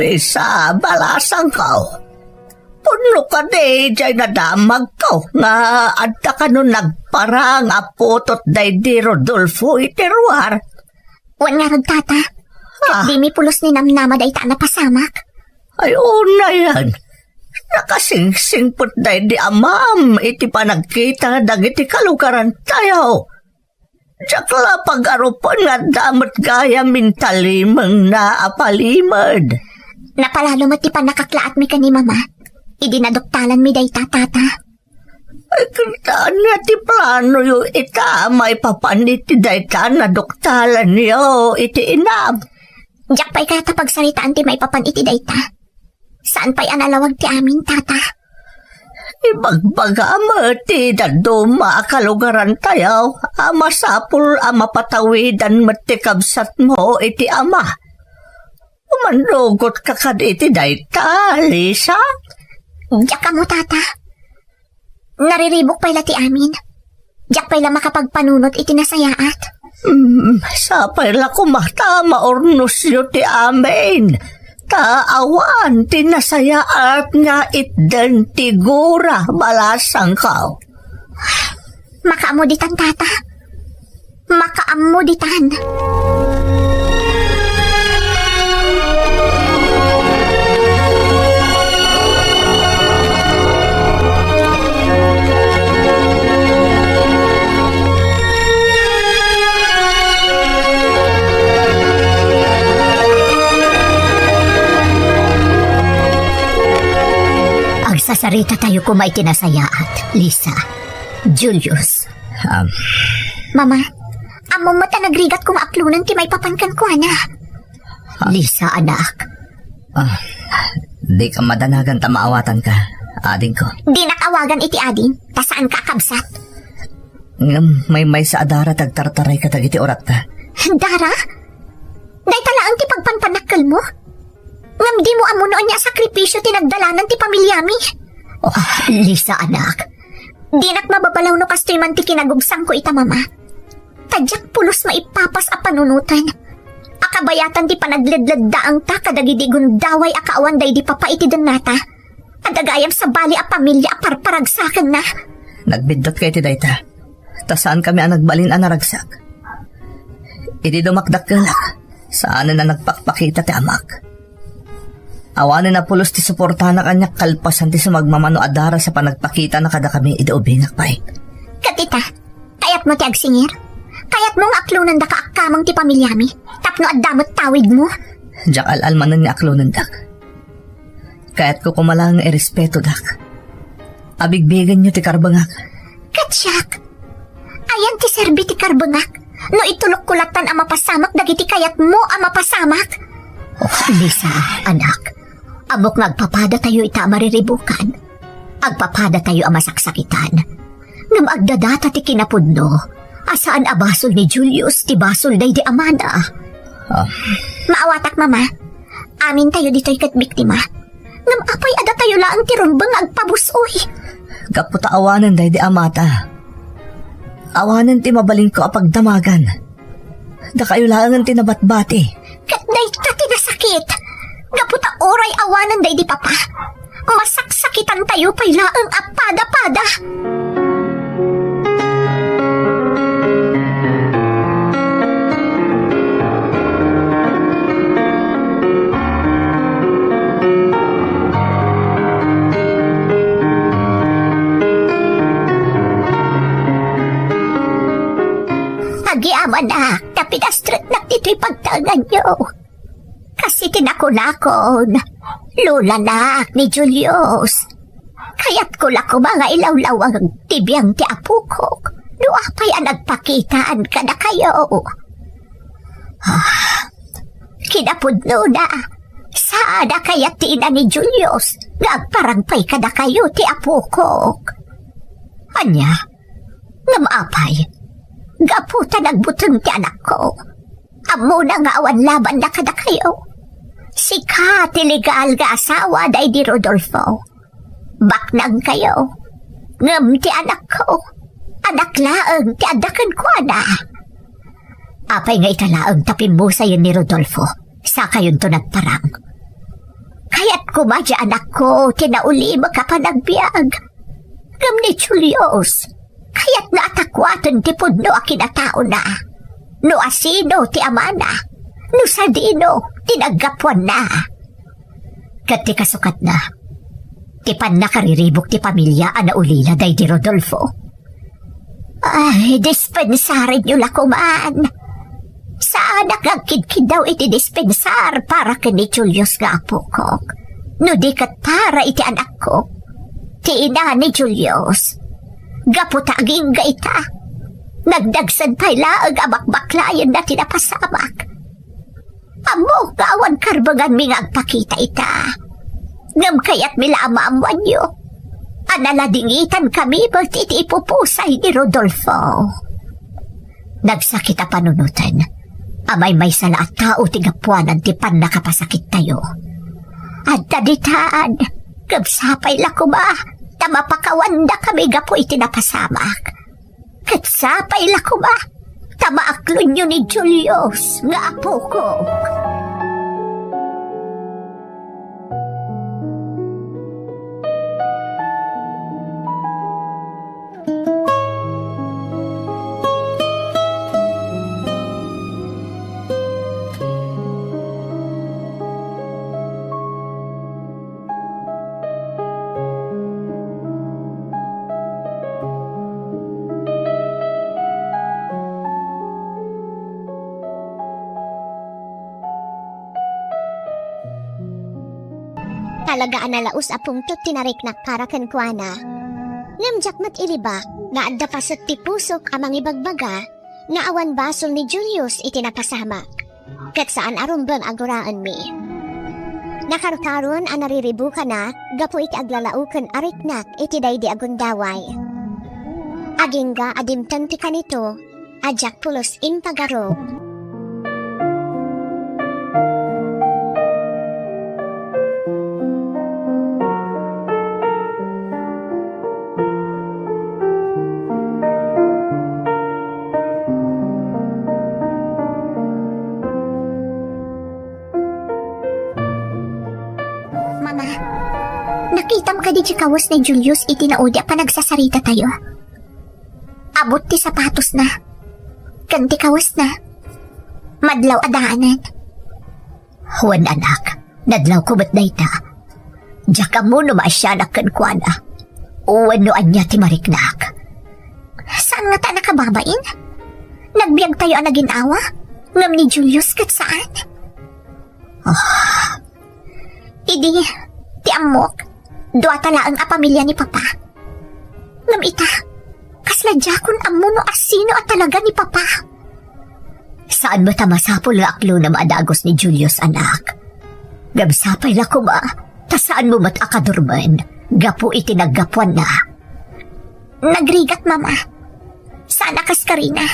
Risa, balasang kao. Puno ka de, jay nadamag ko. Nga, adta ka nun nagparang apotot day di Rodolfo itiruar. Wan nga rod tata. Di mi pulos ni namnama dayta na pasamak. Ay, una yan. Nakasingsingpot day di amam. Iti pa nagkita dagiti kalugaran tayo. Jakla pag-arupan nga damat gaya mintalimang naapalimad. Napalalo mo ti pa nakaklaat mi ka ni mama. Idinadoktalan mi dayta tata. Ay, kitaan na ti plano yung ita. May papanit ti dayta na doktalan niyo. Iti inab. Diyak pa'y kata pagsaritaan ti may papan iti dayta. Saan pa'y analawag ti amin tata? Ibagbaga mo ti daduma kalugaran tayo. Masapul mapatawidan mo ti kabsat mo iti ama. Umanrugot ka kad iti dayta, Lisa. Diyak ka mo tata. Nariribok pa'y lati amin. Diyak pa'y la makapagpanunot iti nasayaat. Sapay la kumatama ornos yu ti amin. Taawan ti nasayaat nga itdan ti gura balasang kao. Makaamuditan tata. Makaamuditan. Narita tayo kumay tinasayaat, Lisa, Julius. Mama, amo mo ta nagrigat kung aklunan ti may papankan ko, ana. Lisa, anak. Di ka madanagan ta maawatan ka, ading ko. Di nakawagan iti ading, ta saan ka kabsat? Ngam may sa adara tagtartaray ka tagiti orat ka. Dara? Day talaan ti pagpanpanakkel mo? Ngam di mo amo noon niya sakripisyo tinagdalanan ti pamilyami. Lisa, anak. Di nak mababalaw no kastoy man ti kinagubsang ko ita, mama. Tadyak pulos maipapas a panunutan. Akabayatan ti panagledled daang ta kadagidi gundaway akaawan day di papaiti den nata. Adagayam sa bali a pamilya a parparagsakan na. Nagbidot kay ti dayta. Ta saan kami ang nagbalin ang naragsak? Idi dumakdakkelak. Saan na nagpakpakita ti amak? Awanan na pulos ti suporta na kanyak kalpasan ti sumagmamano adara sa panagpakita na kada kami idaubingak pa'y. Katita, kayat mo ti agsingir? Kayat mong aklunan da kaakamang ti pamilyami? Tapno at damot tawid mo? Diyak al-almanan ni aklunan dak. Kayat ko kumalang irespeto dak. Abigbigan nyo ti karbangak. Katsyak, ayan ti serbi ti karbangak. No itulok kulatan ang mapasamak dagiti kayat mo ang mapasamak. Lisa, anak. Amok ngagpapada tayo ita mariribukan. Agpapada tayo ang masaksakitan. Ngam agdadata ti kinapudno. Asaan a basol ni Julius ti basol day di amana. Maawatak, mama. Amin tayo dito'y kat biktima. Ngam apay ada tayo laang ti rumbang agpabusoy. Kaputa awanan day di amata. Awanan ti mabaling ko apagdamagan. Da kayo laangan ti nabatbati. Kat day ta ti nasakit. Gaputa oray awanan day di papa. Masaksakitan tayo pay laang apada-pada. Agiaman na, kapidastret na dito'y pagtangan nyo. Kasi tinakunakon, lula na ni Julius. Kaya't kula ko mga ilawlawang tibiyang ti apukok. Nuapay ang nagpakitaan ka na kayo. Kinapudno na, saada kaya't tina ni Julius. Nagparangpay ka na kayo ti apukok. Anya, ngamapay. Gaputa nagbutong ti anak ko. Amo na nga awan laban na kada kayo. Sika ti legal ga asawa day di Rodolfo. Baknang kayo. Ngam ti anak ko. Anak laang ti adakan ko ana. Apay nga italaang tapin mo sa'yo ni Rodolfo. Sa kayon to nagparang. Kaya't kumadya anak ko tinauli makapanagbiag. Ngam ni Julius. Kaya't naatakwatan ti pudno a kinatao na. No asino ti amana. No sadino ti naggapuan na. Kat ti kasukat na. Ti pan nakariribok ti pamilya ana ulila day di Rodolfo. Ay, dispensarin nyo lakuman. Saan nagkagkid daw iti dispensar para kini Julius nga apukok. No di kat para iti anak ko. Ti ina ni Julius. Gaputaging gaita. Nagdagsan pay laag abak-baklayan na tinapasamak. Amo kawan karbangan mi ngagpakita ita. Ngam kaya't milamamuan nyo. Analadingitan kami ba't iti ipupusay ni Rodolfo. Nagsakit a panunutan. Amay may sala at tao tigapuanan ti pan nakapasakit tayo. At taditaan, kabsapay lakuma. Tamapakawanda kami gapo itinapasamak. Katsapay lakuma, tamaaklon nyo ni Julius nga apo ko. Talaga analaus apong to tinariknak para kan kuana. Ngamjak mat iliba, nga adda pasat ti pusok amang ibagbaga, nga awan basol ni Julius iti napasama. Kat saan arumbang aguraan mi. Nakarkaron ang nariribu ka na, gapo iti aglalaukan ariknak iti daydi agundaway. Agingga adimtan ti kanito, ajak pulos in pagaro. Mama, nakita mo ka di kawas ni Julius itinaudya pa nagsasarita tayo. Abot ti sapatos na. Kanti kawas na. Madlaw adaanan. Huwan anak, nadlaw ko ba't dayta? Diyak mo no maasyanak kan kuana. Uwan no anya ti mariknak. Saan nga ta nakababain? Nagbiag tayo ang naginawa? Ngam ni Julius kat saan? Idi, ti amok, doa talaang a pamilya ni Papa. Ngam ita, kasla jakon amo no asino at talaga ni Papa. Saan mo tamasapol nga aklo na maadagos ni Julius anak? Gabsapay la ko ba? Ta saan mo matakadurman? Gapo itinaggapuan na. Nagrigat, Mama. Sana kas Karina.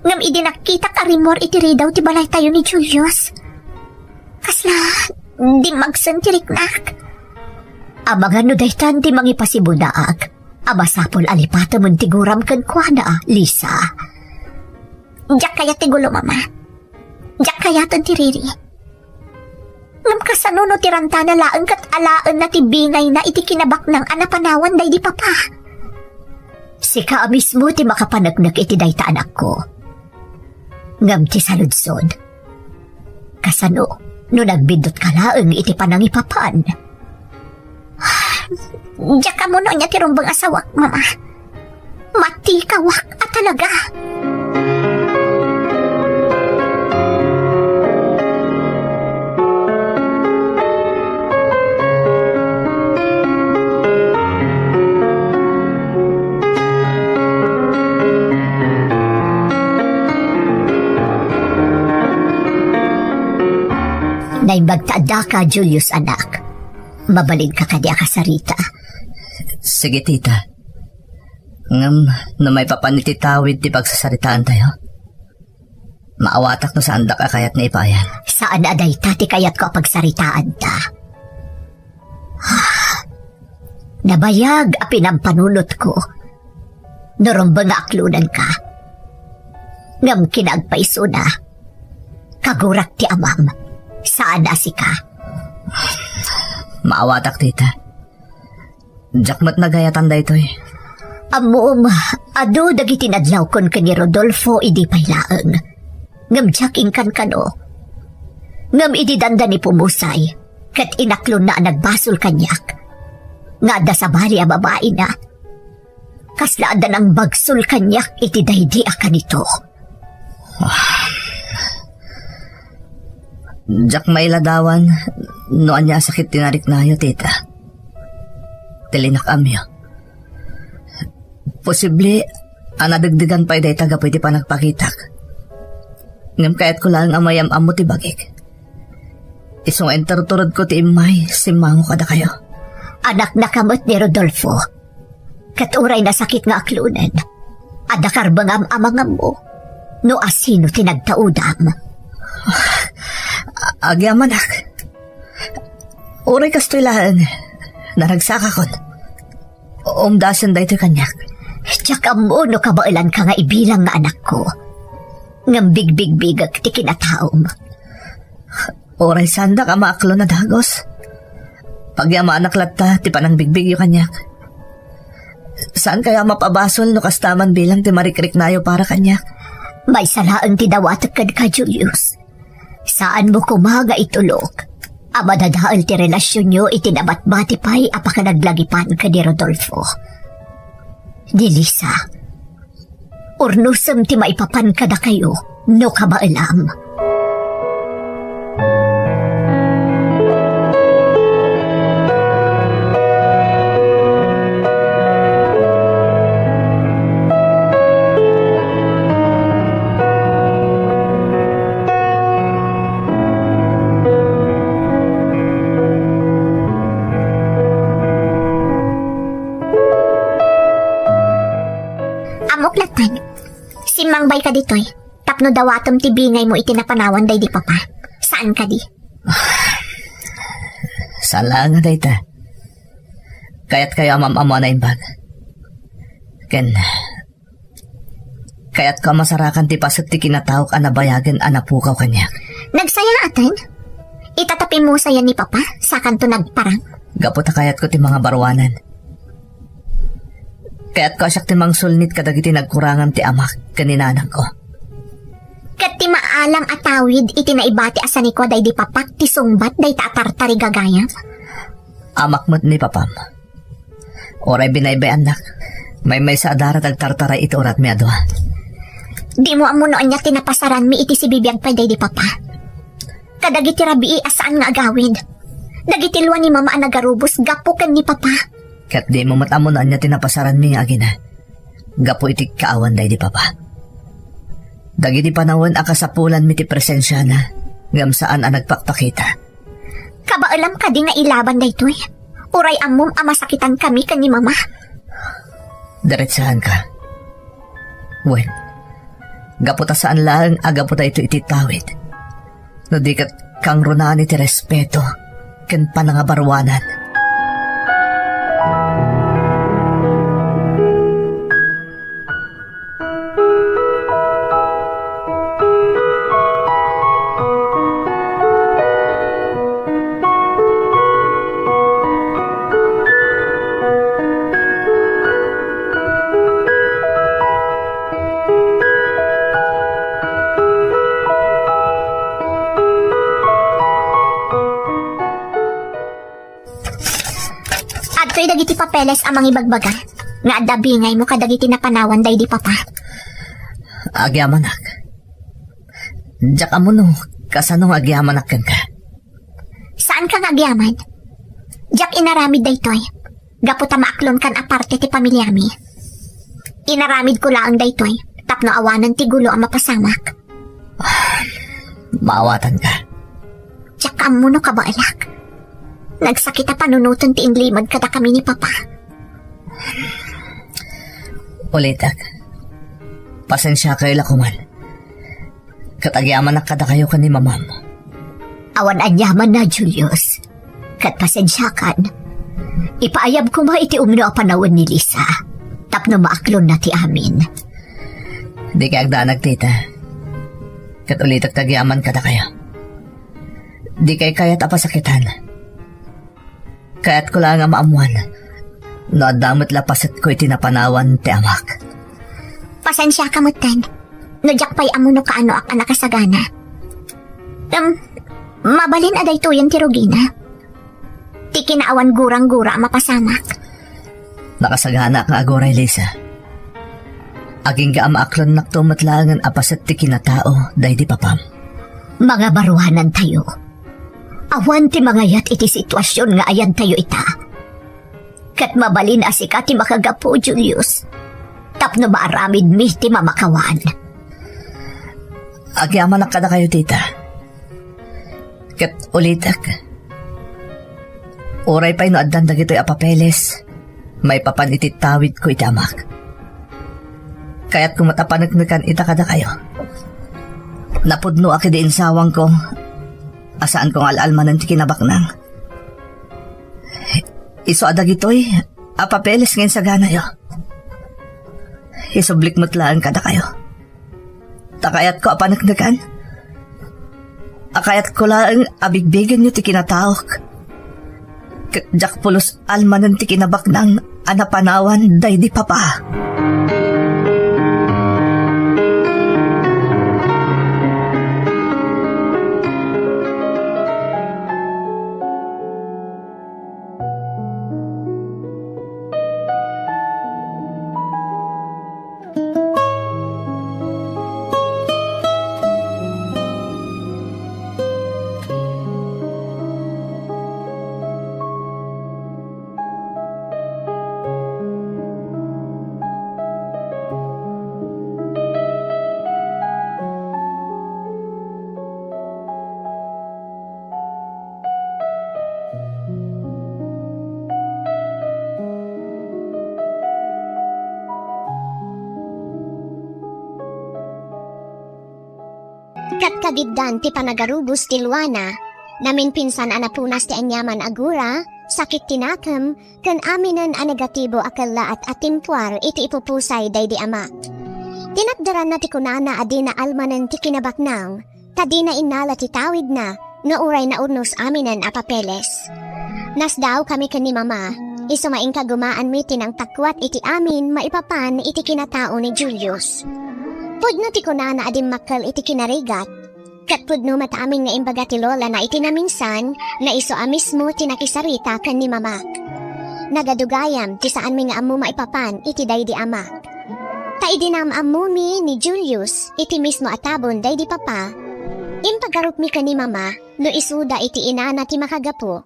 Ngam idi nakita ka rimor itiri daw ti balay tayo ni Julius. Kasla, di magsantiriknak. Amang ano daytan ti mangipasibunaag. Amasapol alipata mon tiguram kan kuana, Lisa. Diyak kaya ti gulo, Mama. Diyak kaya tan ti Riri. Ngam kasano no tiranta na laang kat alaan na ti bingay na iti kinabak ng anapanawan day di Papa. Sika mismo ti makapanagnak iti dayta anak ko. Ngam ti saludsod. Kasano, no nagbindot ka laang iti panangipapan. Diyak ka mo no niya ti rumbang asawak, Mama. Mati kawak at talaga. Naibagtaada ka, Julius anak. Mabalid ka kadi akasarita. Sige, tita. Ngam, na may papanititawid ti pagsasaritaan tayo. Maawatak no sa andak kayat na ipayan. Saan aday tati kayat ko pagsaritaan ta? Nabayag a pinampanunot ko. Norong nga aklunan ka. Ngam kinagpaiso na. Kagurak ti amam. Saan asi ka? Maawatak, tita. Jakmat na gayatan da ito eh. Amom, ado dagiti nadlaw kon kani Rodolfo idi paylaeng. Ngam jaking kan kano. Ngam idi danda ni pumusay. Kat inaklon na nagbasol kanyak. Nga da sa bali a babae na. Kasla da ng bagsol kanyak iti daydi a kanito. Jak may ladawan, noan niya sakit tinarik na yo, tita. Tilinak amyo. Posible, anadagdigan pa iday taga pwede pa nagpakitak. Ngam kayat ko lang amayam amo ti bagik. Isong enterturod ko ti imay, simango kada kayo. Anak na kamot ni Rodolfo. Katuray na sakit nga aklunan. Adakar bangam amangam mo. No asino tinagtaudam. Agyaman ak. Uray kastoylaan. Naragsaka kon. Umdasan da ito kanyak. Tsaka mo no kabailan ka nga ibilang nga anak ko. Ngam bigbig-bigag ti kinataom. Uray sanda ka maaklo na dagos. Pagyama anak latta, ti panang bigbig yung kanyak. Saan kaya mapabasol no kastaman bilang ti marikrik nayo para kanyak? May salaan ti dawatag ka, Julius. Saan mo kumaga itulok? Amadadaal ti relasyon nyo itinabat-bati pa'y apaka naglagipan ka ni Rodolfo. Di Lisa, urnusam ti maipapan ka na kayo, no ka ba alam? Imangbay ka ditoy. Tapno dawatom ti bingay mo itinapanawan day di papa. Saan ka di? Sala nga dayta. Kaya't kaya mamamo na imbag. Kaya't ka masarakan ti pasat ti kinatawag anabayagan anapukaw kanya. Nagsaya atin? Itatapi mo saya ni papa sa kanto nagparang. Gaputa kayat ko ti mga barwanan. Kaya't ko asyak ti mangsulnit kadagiti nagkurangan ti amak kaninanang ko. Kat ti maalang atawid iti naibati asani ko day di papak ti sungbat day taatartari gagayam. Amak mo't ni papam. Oray binaybay anak. May sa adara tagtartaray ito orat mi adwa. Di mo amunoan niya tinapasaran mi iti si bibiyag pa day di papa. Kadagiti rabii asaan nga agawid. Dagiti luwa ni mama ang nagarubos gapukan ni papa. Kat di mo matamunan niya tinapasaran mi nga agina. Gapo iti kaawan day di papa. Dagiti panawon akasapulan mi ti presensya na. Ngam saan ang nagpakpakita. Kabaalam ka di nga ilaban day toy. Uray amom amasakitan kami kan ni mama. Diretsahan ka. Well, gaputa saan lang agaputa ito ititawid. No di kat kang runaan iti respeto ken panangabarwanan. Adtoy dagiti papeles amang ibagbaga. Nga adabingay mo kadagiti napanawan day di papa. Agyamanak. Diyak amo no, kasanong agyamanak ka. Saan ka agyaman? Diyak inaramid day toy. Gaputa maaklon kan aparte ti pamilyami. Inaramid ko laang day toy. Tapno awanan ti gulo ang mapasamak. Maawatan ka. Diyak amo no kabaalak. Nagsakit na panunutan ti inlimad kada kami ni papa. Ulitak. Pasensya kayo lakuman. Katagyaman na kada kayo ka ni mamam. Awan anyaman na, Julius. Kat pasensyakan. Ipaayab ko ba iti umno a panawon ni Lisa. Tapno maaklon na ti amin. Di ka agdanag, tita. Kat ulitak tagyaman kada kayo. Di kay kaya't apasakitan. Kaya't ko lang ang maamuan. No adamot lapasit ko itinapanawan ti amak. Pasensya ka mo, Ten. No jak pa'y amuno ka ano ak anakasagana. Mabalin aday to yan ti Rogina. Ti kinaawan gurang-gura mapasamak. Nakasagana ka agoray, Lisa. Aging ka amaaklon naktumatlangan apasit ti kinatao, day di papam. Mga baruhanan tayo. Awan ti mga yat iti sitwasyon nga ayan tayo ita. Kat mabalin asika ti makagapo, Julius. Tapno maaramid mi ti mamakawan. Agyaman na kada kayo, tita. Kat ulitak. Oray pa'y no addan dagito'y apapeles. May papanititawid ko itamak. Kaya't kung matapanagnakan ita kada kayo. Napudno aki di insawang ko. Asaan kong alalmanan ti kinabaknang. Iso adag ito'y apapeles ngayon sa gana yo. Isublik mutlaan kada kayo. Takayat ko apanagnakan. Akayat ko lang abigbigan nyo ti kinatawag. Jak pulos almanan ti kinabaknang anapanawan day di papa. Kat kagiddan ti panagarubos ti Luana, namin pinsan anapunas ti anyaman agura, sakit tinakam, kan aminan a negatibo akala at atimpuar iti ipupusay day di ama. Tinakdaran na ti kunana adi na almanan ti kinabaknang, tadi na inala ti tawid na, no uray na urnos aminan a papeles. Nas daw kami kani mama, isumaing kagumaan mi tinang takwat iti amin maipapan iti kinatao ni Julius. Pudno ti kunana adim makal iti kinarigat, kat pudno mataaming nga imbaga ti lola na iti naminsan na iso mismo tinakisarita kan ni mama. Nagadugayam ti saan mi nga amu maipapan iti day di ama. Ta idinam amu mi ni Julius iti mismo atabon day di papa. Impagarup mi kan ni mama no isuda iti inana ti makagapo.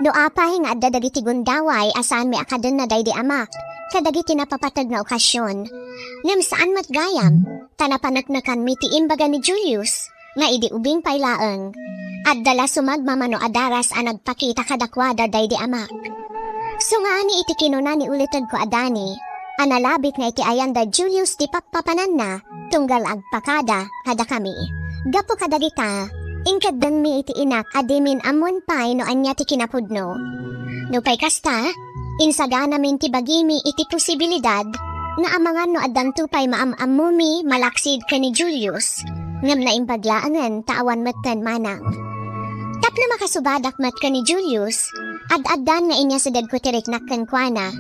No apay nga adda dagiti gundaway asaan mi akaden na day di ama. Kadagiti napapatag na okasyon. Ngem saan matgayam, tanapanaknakan mi ti imbaga ni Julius, nga idi ubing paylaeng, at dala sumagmamano adaras a nagpakita kadakwada day di amak. So nga ni iti kinuna ni ulitad ko adani, analabit nga iti ayanda Julius di papapanan na, tunggal agpakada kada kami. Gapo kadagita, ingkadang mi iti inak adimin amon pay no anya ti kinapudno. No pay kasta, insagana min ti bagimi iti posibilidad nga amangan no addang tupay maamamumi malaksid ka ni Julius ngam na impaglaangan taawan matan manang. Tapno makasubadak mat ka ni Julius ad-addan nga inya sa dadko tirik nakkankwana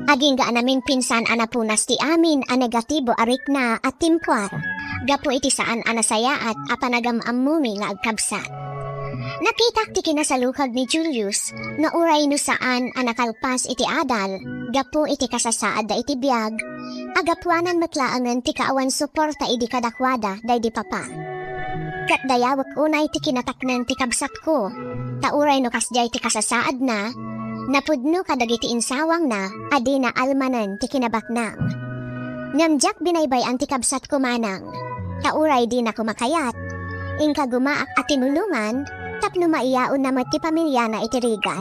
aging ga namin pinsan anapunas ti amin a negatibo arik na at timpuar gapo iti saan anasayaat a panagam-amumi nga agkabsat. Nakitak ti kinasalukag ni Julius na uray no saan anakalpas iti adal, gapo iti kasasaad da iti biyag, agapuanan matlaangan ti kaawan suporta iti kadakwada day di papa. Kat dayawak unay ti kinataknan ti kabsat ko, ta uray no kasjay ti kasasaad na, napudno kadagiti insawang na, adi na almanan ti kinabaknang. Namjak binaybay ang ti kabsat ko manang, ta uray di na kumakayat, ingka gumaak at tinulungan, tapno maiyaon na ti pamilya na itirigat.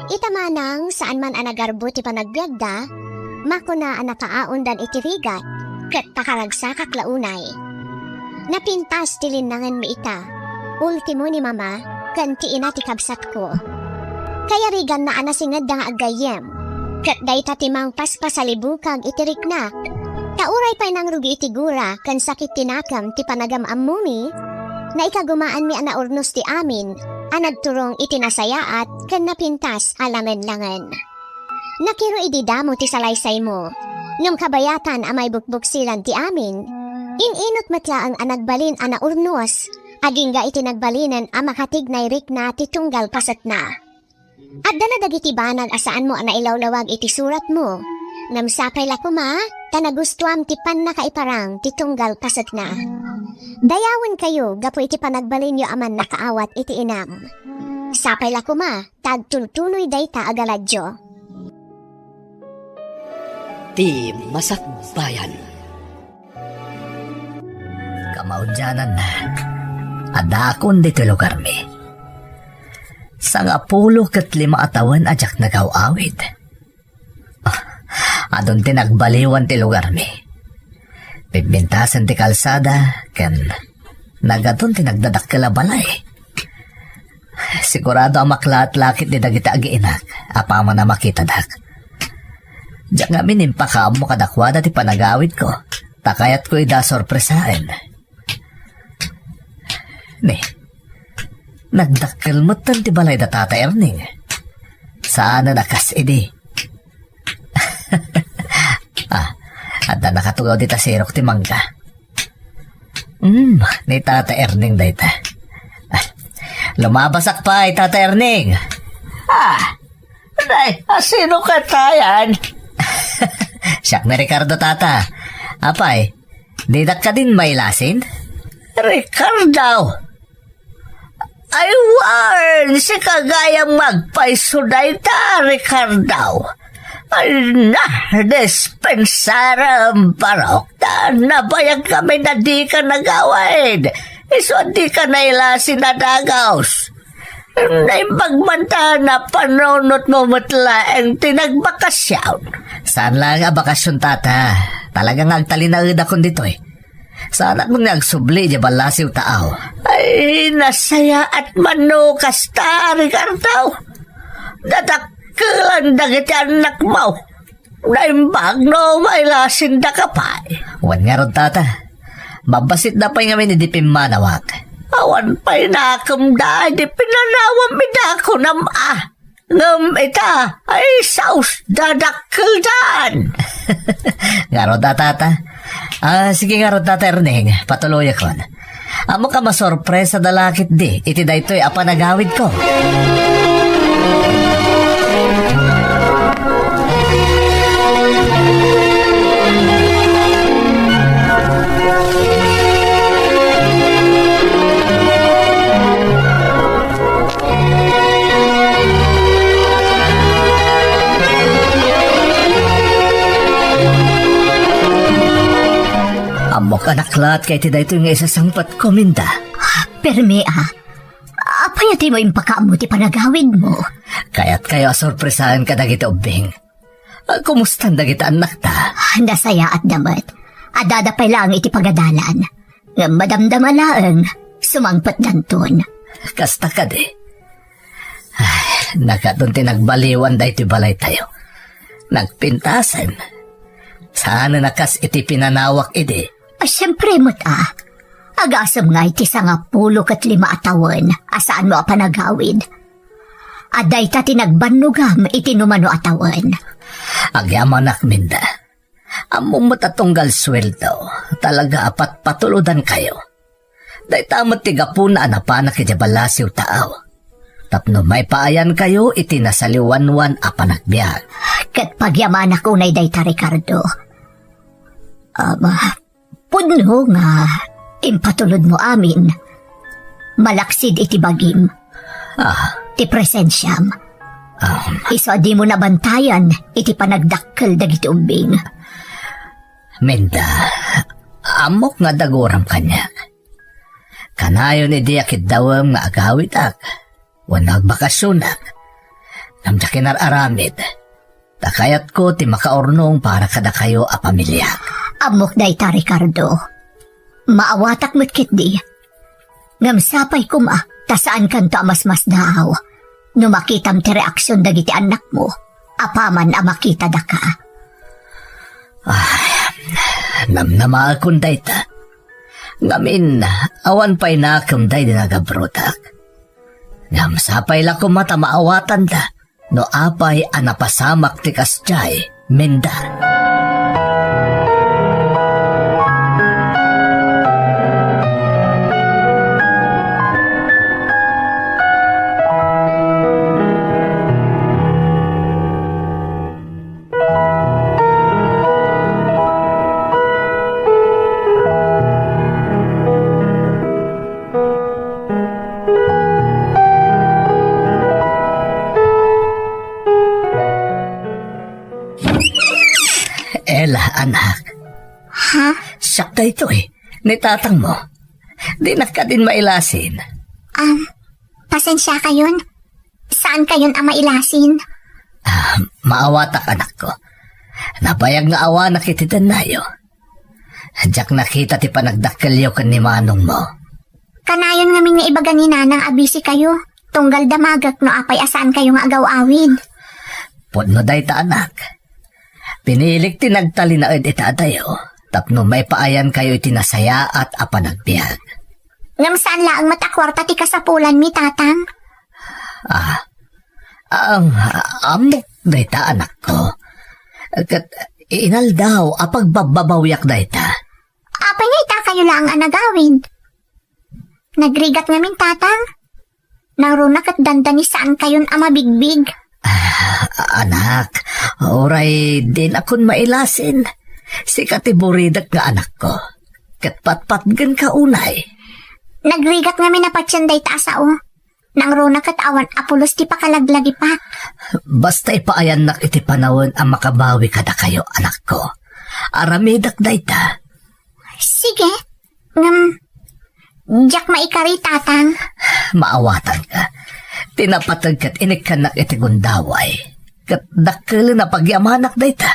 Itamanang saan man anagarbo ti panagbiagda, mako na anakaaon dan itirigat, kat pakaragsakak launay. Napintas ti linangan mi ita, ultimo ni mama, kan ti ina ti kabsat ko. Kaya rigan na anasingad da nga agayem, kat day tatimang paspasalibukag itiriknak, tauray pa'y nang rugi itigura kan sakit tinakam ti panagam-amumi, na ikagumaan mi ana urnos ti amin, anagturong itinasayaat kan napintas alangan-langan. Nakiro ididamo ti salaysay mo, nung kabayatan amay bukbuksilan ti amin, ininot matlaang anagbalin ana urnos, aging ga itinagbalinan a makatignay rik na ti tunggal pasat na. At daladagiti banag asaan mo ana ilawlawag iti surat mo, namsapay la kuma, tanagustuam ti pan na kaiparang ti tunggal pasat na. Dayawan kayo, gapo iti panagbalin yo aman nakaawat iti inam. Sapay la kuma, tagtultuloy dayta agaladyo. Ti Masakbayan. Kamaudyanan na, adakon dito lugar mi. Sang 15 atawan ajak nagaw-awid. Adon tinagbaliwan ti lugar mi. Pigbintasan ti kalsada, ken nagadon tinagdadak kala balay. Sigurado ang maklat-lakit ni dagita agiinak, apama na makita dak. Diyan nga minimpakaam mo kadakwada ti panagawid ko, takayat ko ida sorpresain. Ni, nagdakkel mo ti balay da Tata Erning. Saan na nakas idi? At na nakatugaw dita sirok ti mangga. Ni Tata Erning dayta. Lumabasak pa Tata Erning. Day, sino ka tayan? Siyak na Ricardo Tata. Apay, didak ka din may lasin? Ricardo! Ay warn, si kagayang magpaysuday ta, Ricardo. Na, dispensara barok ta, nabayag kami na di ka nagawid. Iso di ka nailasin na dagaws. Naimbagmanta na panunot mo mutla ang tinagbakasyon. Saan lang ang bakasyon, Tata? Talagang agtalinaid akong dito eh. Sana kung nagsubli di balasiw taaw. Ay, nasaya at manukas ta, Ricardo. Dadakkelan dagiti anak mo. Naimbag no, mailasin da ka pa. Wan nga ron tata. Mabasit na pa nga ni di pimanawag. Awan pa'y nakamda, di pinanawang midako nam Ngam ita, ay saus dadakkel dan. Nga ron tata. Sige nga ron tata, Erneng. Patuloy ako. Amo ka masorpresa dalakit di. Iti da ito'y apanagawid ko. Amok anaklat kay ti daytoy nga isasangpat ko, Minda. Permi apay ati mo impakamu ti panagawid mo. Kaya't kayo sorpresahan ka dagiti ubing. Kumusta dagiti anak ta? Nasaya at damat. Adadapay lang iti pagadalan. Nga madamdamalaang sumangpat danton. Kasta ka di. Nakadun tinagbaliwan da iti balay tayo. Nagpintasan. Sana nakas iti pinanawak idi. Siyempre mo't agasam nga iti sa nga 15 atawan asaan mo panagawid. Aday ta tinagbanugam iti numano atawan. Agyamanak, Minda. Among matatunggal sweldo, talaga apat patuludan kayo. Day tamot tigapuna na panak iti balasiw taaw. Tapno may paayan kayo iti nasaliwanwan a panagbiag. Kat pagyaman ako na day ta, Ricardo. Pudno nga impatulod mo amin. Malaksid iti bagim. Ti presensyam. Iso di mo nabantayan iti panagdakkel dagiti umbing. Minda, amok nga daguram kanyak. Kanayon idi akit dawam nga agawit ak. Wanag bakasyonak. Namda kinararamid. Takayat ko ti makaornong para kada kayo a pamilyak. Amok day ta, Ricardo. Maawatak mo't kitdi. Ngamsapay kuma, tasaan kanto amas-mas daaw. No makitam ti reaksyon dagiti anak mo, apaman a makita da ka. Namnama akong day ta. Ngamin, awan pa'y nakam day dinagabrotak. Ngamsapay lang ko mata maawatan da, no apay anapasamak ti kasjay, Minda. Ella, anak. Ha? Sakta ito nitatang mo. Di na ka din mailasin. Pasensya kayon? Saan kayon ang mailasin? Maawatak, anak ko. Napayag nga awa na kititan nayo. Diyak nakita ti panagdakkelyo kan ni manong mo. Kanayon nga nga ibaga ni nanang abisi kayo. Tunggal damagak no apay asaan kayo nga agaw-awid. Pudno day ta, anak. Pinilik tinagtalinaid itadayo, tapno may paayan kayo itinasaya at apanagbiag. Ngam saan laang matakwarta ti kasapulan mi, tatang? Amok day ta, anak ko. Kat inal daw, apagbababawiak day ta. Apay nga ita kayo lang ang nagawin. Nagrigat ngamin, tatang. Narunak at dandani saan kayon ang mabigbig. Anak, oray din akong mailasin. Si katiburidak nga anak ko. Katpatpatgan ka unay. Nagrigat nga minapatsyan day taasa o. Nang runak at awan apulos ti pakalaglagi pa. Basta ipaayan nak iti panawon ang makabawi kada kayo, anak ko. Aramidak day ta. Sige. Diyak maikari, tatang. Maawatan ka. Tinapatag kat inikanak iti gundaway. Kat dakkel na pagyamanak day ta.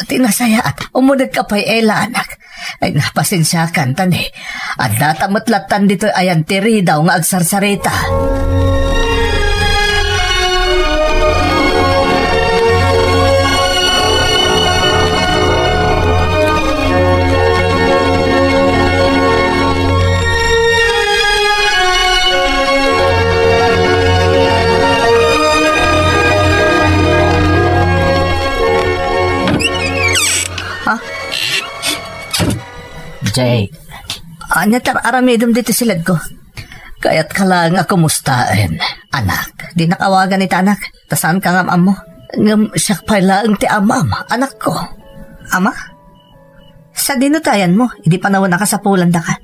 Tinasaya at umunag ka pa'y Ella, anak. Ay napasensyakan tan eh. At datamutlatan dito ayan tiri daw nga agsarsarita. Jay, anya aramidom dito silad ko. Kaya't ka lang nga kumustain, anak. Di nakawagan ni tanak. Tasaan ka nga mo? Ngam siyak pala ang ti amam, anak ko. Ama? Sa dinutayan mo, hindi pa nawan nakasapulan da ka.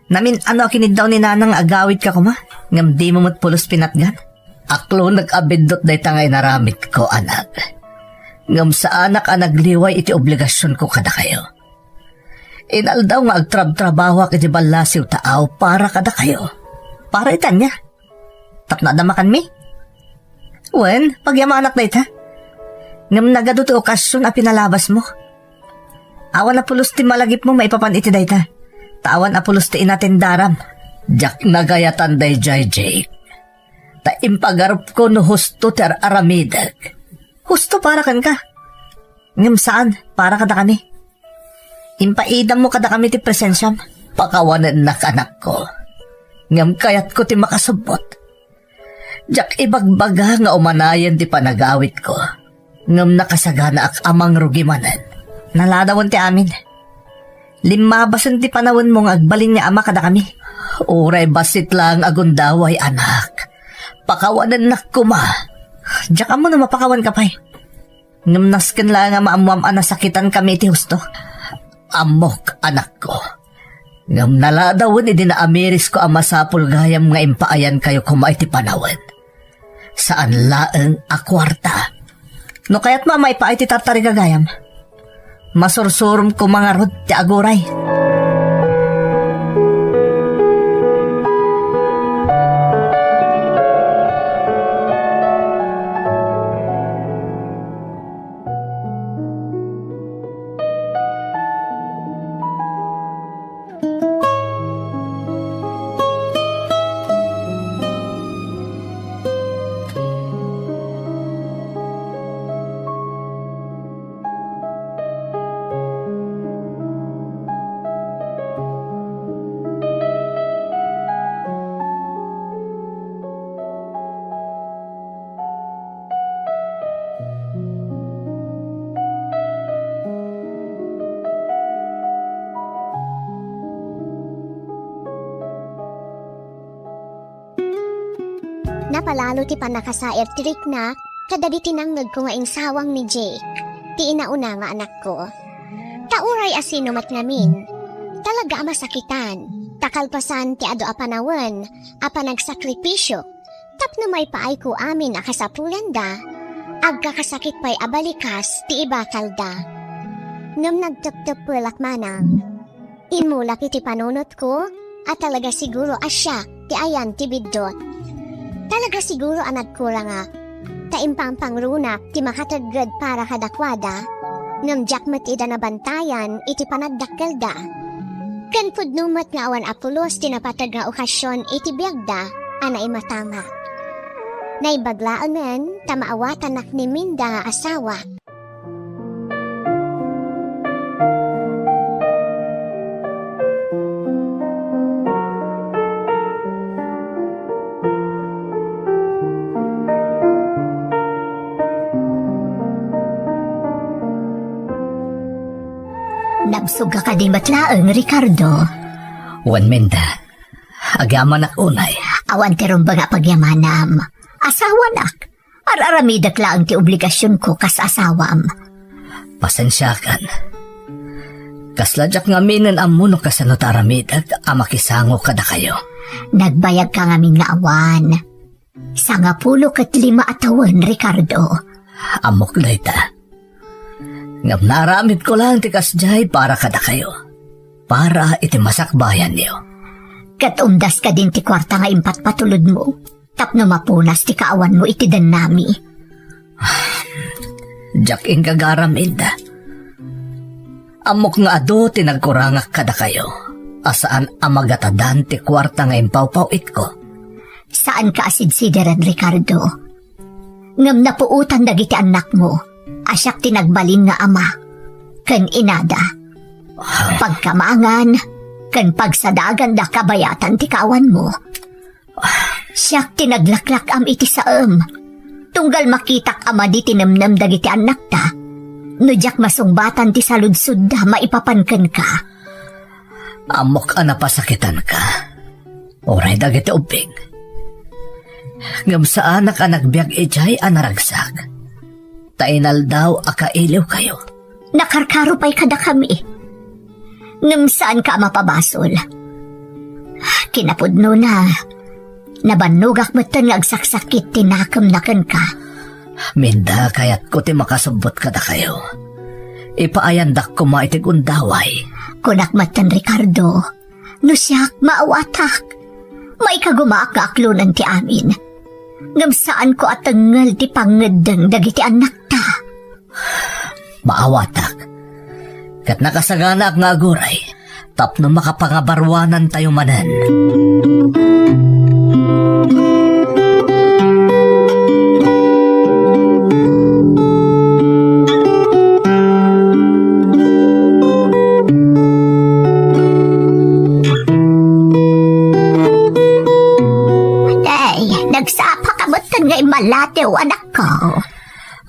Namin ano kinid daw ni nanang agawid ka kuma? Ngam di mo mo't pulos pinatgan? Aklo nag-abindot day tangay naramit ko, anak. Ngam sa anak nagliway iti obligasyon ko kada kayo. Inal daw nga agtrab-trabaho ka di balasiw taaw para kada kayo. Para itan niya. Tapna damakan mi? Wen, pagyamanak na ita. Ngam nagadot okasyon a pinalabas mo. Awan na pulos ti malagip mo maipapan iti dayta. Tawan a pulos ti inatin daram. Jak nagayatan day Jay. Ta impagarup ko no husto ti aramidag. Husto para kan ka. Ngam saan? Para kada kani. Impaidam mo kada kami ti presensyam. Pakawanan na anak ko. Ngam kayat ko ti makasubot. Jak ibagbaga nga umanayan ti panagawit ko. Ngam nakasagana ak amang rugimanan. Naladawan ti amin. Limabasan ti panawon mong agbalin niya ama kada kami. Uray basit lang agundaway anak. Pakawanan na kuma. Jak amo na mapakawan ka pa'y. Ngam nasken lang nga maamuam anasakitan kami ti husto. Amok, anak ko. Ngam naladawon idi na ameris ko ang masapul gayam nga impaayan kayo kumay ti panawan. Saan laeng akwarta. No kaya't mamay pa ay ti tartari gagayam. Masursurum ko mga rod ti aguray. Napalalo ti panakasair tirik na kadadi tinangag ko nga insawang ni Jake. Ti inauna nga anak ko. Tauray asinumat ngamin. Talaga masakitan. Takalpasan ti ado apanawan. Apa nagsakripisyo. Tapno may paay ko amin akasapulan da. Agkakasakit pa'y abalikas ti ibakal da. Ngam nagtup-tupulak manang. Inmulak iti panunot ko. At talaga siguro asya ti ayan ti bidot. Talaga siguro anak ko lang nga. Taimpang pangrunak ti makatagrad para kadakwada. Ngam jakmat ida na bantayan iti panagdakkel da. Kan pudnumat nga awan apulos ti napatag nga okasyon iti biyagda anay matama. Naibaglaan men tamaawatan nak ni Minda nga asawa. Nabsuga ka di matlaeng, Ricardo. Wan Minda, agaman ak unay. Awan terong ba nga pagyamanam. Asawa nak. Araramidak lang ti obligasyon ko kas asawam. Pasensyakan. Kasladyak nga minin amuno kasano taramidag amakisango kada kayo. Nagbayag ka ngamin nga awan. Sa nga 15 atawan, Ricardo. Amok layta. Ngam naramid ko lang tikas jay para kada kayo. Para iti masakbayan niyo. Katundas ka din ti kwarta nga impat patulod mo. Tapno mapunas ti kaawan mo iti danami. Jak ingagaram Minda. Amok nga ado tinagkurangak kada kayo. Asaan amagatadan ti kwarta nga impaw-pawit ko. Saan ka asidsideran, Ricardo? Ngam napuutan dagiti anak mo, asyak tinagbalin nga ama, ken inada. Pagkamangan, ken pagsadagan da kabayatan ti kawan mo. Siyak tinaglaklak am iti saem. Tunggal makitak ama di tinamnam dagiti anak ta. Nudyak masungbatan ti saludsud da maipapanken ka. Amok ana pasakitan ka. Oray dagiti ubing. Ngam sa anak anagbiag ijay anaragsak. Tainal daw akailiw kayo. Nakarkaro pa'y kada kami. Ngam saan ka mapabasol? Kinapudno na. Nabanugak mo tan nga agsaksakit tinakam na ka. Minda kayat ko ti makasubot kada kayo. Ipaayandak ko maitig undaway. Kunak matan, Ricardo. No siyak maawatak. May kagumaak nga aklunan ti amin. Ngam saan ko atangal ti pangedang dagiti anak ta. Maawatak. Kat nakasagana ak nga aguray. Tapno makapangabarwanan tayo manan. Nga imalatew, anak ko.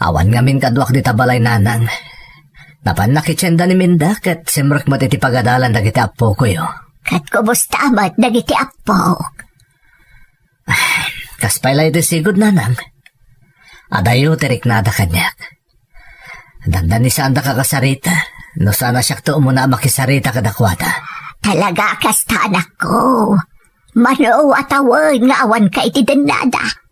Awan ngamin kadwak di tabalay nanang. Napan nakitsenda ni Minda kat simrek mo titi pagadalan dagiti apo ko yo. Kat kumustamat dagiti apo. Kaspay iti sigod nanang. Adayo tirik nada kanyak. Dandan ni saan da kakasarita. No sana siyak to muna makisarita kadakwata. Talaga kasta, anak ko. Mano atawan nga awan ka iti denada.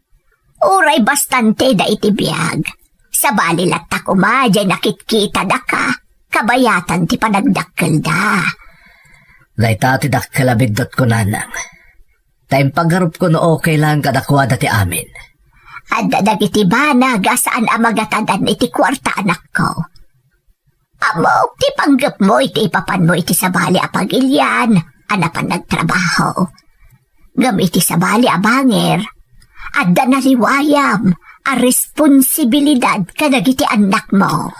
Uray bastante da iti biyag. Sa balilat ta kumadya nakitkita da ka. Kabayatan ti panagdakkel da. Dayta ti dakkel abigdot ko nanang. Taim pagharup ko no okay lang kadakwada ti amin. Adda dagiti banag asaan amagatadan iti kwarta, anak ko. Amok ti panggap mo iti ipapan mo iti sabali apagilyan. Anapan nagtrabaho. Gam iti sabali abanger. Adda naliwayam a responsibilidad kadagiti anak mo.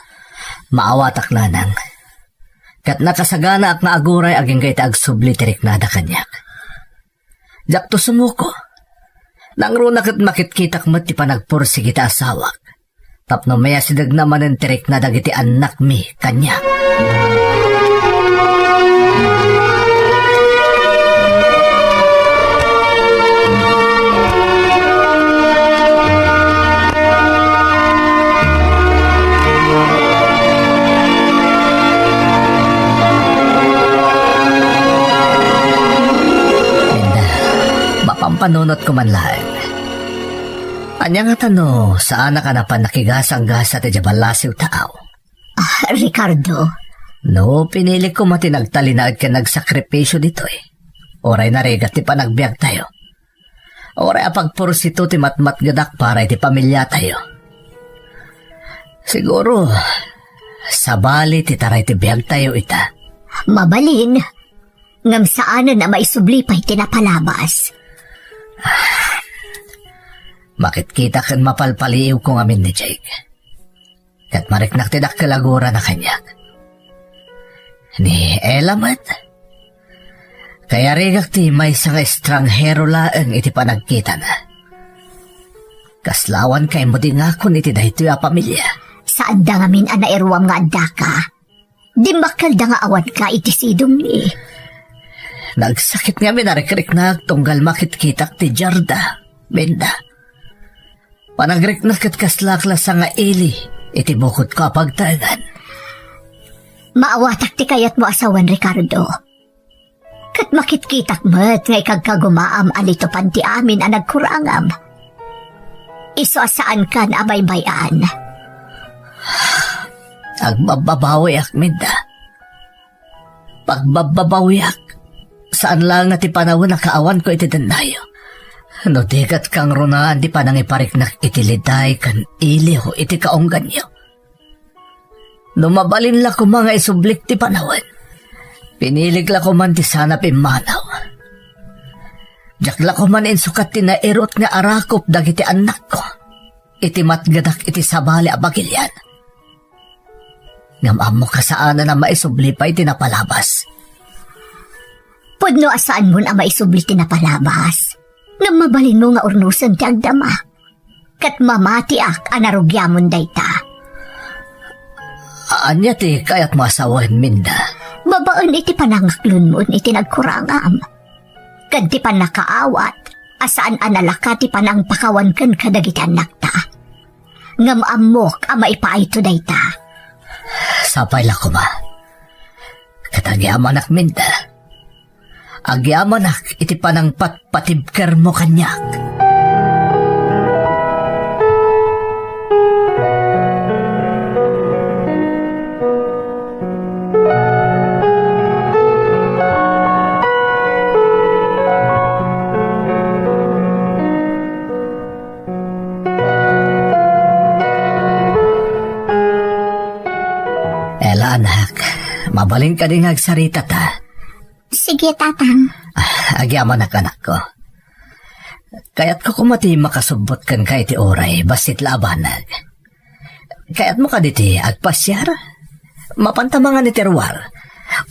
Maawatak nanang. Kat nakasagana ak nga aguray aging kay agsubli tirik nada kanyak. Jak to sumuko. Nang runa kat makitkitak mo ti panagpursi kita asawak. Tapno maya sidag naman ang tirik na dagiti anak mi kanyak. Panunot ko man lang. Anya nga tano, saan ka na panakigasang gasa ti jabalasiw tao? Ricardo. No, pinili ko matinagtalinaad ka nagsakripisyo dito eh. Oray na regat ti panagbiag tayo. Oray apagpursito ti matmatgadak para iti pamilya tayo. Siguro, sabali ti taray ti biag tayo ita. Mabalin. Ngam saan na maisubli pa'y tinapalabas. Makit-kita kan mapalpaliw kong amin ni Jake. Kat mariknak tidak kalagura na kanyak. Ni Elamat. Kaya rigak ti may isang estranghero laeng iti panagkita na. Kaslawan kay mo di nga kun iti dahito ya pamilya. Saan da ngamin anairwam nga adda ka? Di makal da nga awan ka iti sidong ni. Nagsakit nga minarikrik na tunggal makit-kitak ti Jarda, Minda. Panagrik na kaslakla sa nga ili, iti bukod ka pagtagan. Maawatak ti kayat mo asawan, Ricardo. Kat makit-kitak mo't ngay kagkagumaam alito panti amin ang nagkurangam. Iso asaan ka na abaybayan. Agbababawi ak, Minda. Pagbababawi ak. Saan lang nga ti panahon nakaawan ko iti danayo. No digat kang runaan di panang ipariknak iti liday kan ili ho iti kaonggan nyo. Numabalin la ko mga isublik ti panawan. Pinilig la ko man ti sana pimanaw. Jak la ko man insukat ti nairot nga arakop dagiti anak ko. Iti matgadak iti sabali a bagilyan. Ngamam mo kasaanan na maisubli pa iti napalabas. Pudno asaan mo na maisubli ti napalabas. Nang mabalin mo nga urnusan ti agdama. Kat mamati ak anarugyamon dayta. Anya ti kayat masawahin minda. Babaan iti panangaklon mo iti nagkurangam. Kad ti panakaawat, asaan analaka ti panangpakawan kan kadagiti anak ta. Ngamamok ama ipaito dayta. Sapay la ko ma. Katagyaman ak minda. Agyaman ak iti panang patibker mo kanyak. Ela anak, mabaling ka din agsarita ta. Sige, tatang. Agyaman ak anak ko. Kaya't ko kumati makasubot kan kay ti oray, basit labanag. Kaya't mo ka diti agpasyar. Mapantamangan ni terwar.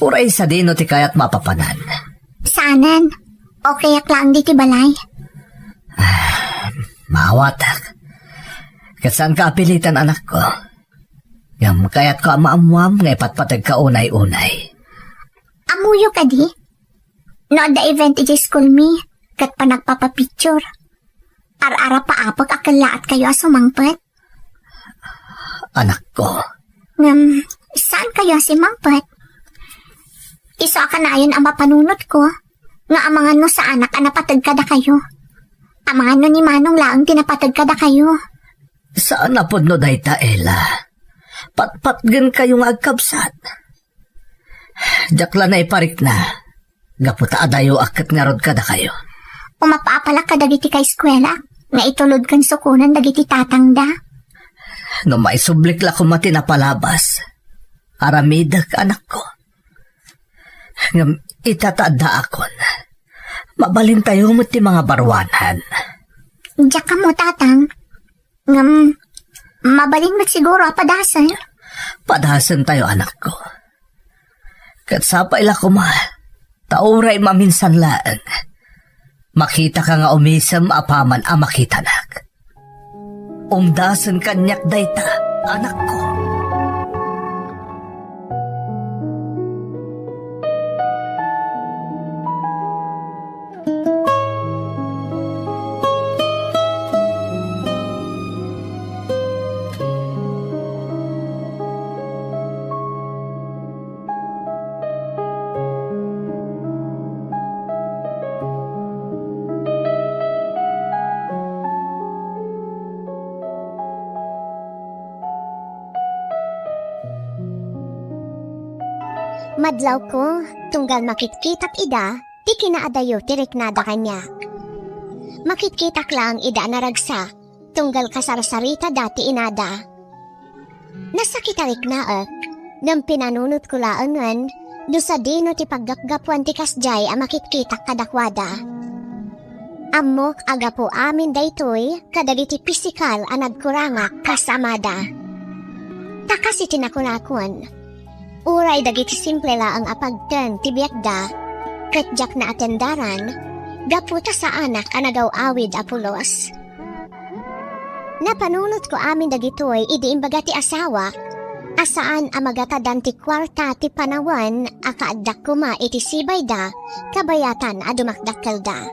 Uray sa dino ti kaya't mapapanan. Sanan, okay ak lang di ti balay. Maawatak. Kasan ka apilitan anak ko. Ngam kaya't ko amaamuam ngay patpatag ka unay-unay. Amuyo ka di? No, the event iti school me, kat pa nagpapapicture. Ar-ara pa apag akalaat kayo asumangpet. Anak ko. Saan kayo si Mangpet? Iso ka na yun ang mapanunot ko, nga amangan mo sa anak anapatag kada kayo. Amangan no ni Manong laang tinapatag kada kayo. Saan na po no dayta, Ella? Patpatgan kayong agkabsat. Jakla na iparik na. Gaputa adayo akat nga rod kada kayo. Umapapalak ka dagiti ka eskwela, nga itulod kan sukunan dagiti tatangda. No maisublik la kumati na palabas. Aramidag anak ko. Ngam itataada akon. Mabalin tayo mo ti mga barwanan. Diyak ka mo, tatang. Mabalin mo siguro apadasan. Padasan tayo anak ko. Katsapay la kuma. Tauray maminsan laan. Makita ka nga umisam apaman a makitanak. Umdasan kanyak dayta, anak ko. Madlaw ko, tunggal makitkitak ida, di kinaadayo tiriknada kanya. Makitkitak lang ida naragsa, tunggal kasarsarita dati inada. Nasakitarik na nang pinanunot ko laangan, do sa dino ti paggapgapuan ti kasjay a makitkitak kadakwada. Amok aga po amin daytoy, kadagiti pisikal a nagkurangak kasamada. Takasi tinakunakon. Uray dagiti simple la ang apagten ti biakda, ketjak na atendaran, gaputa sa anak anagaw awid apulos. Napanunot ko amin dagitoy idi imbaga ti asawa, asaan amagatadan ti kwarta ti panawan, akaaddak kuma iti sibay da, kabayatan adumakdakkel da.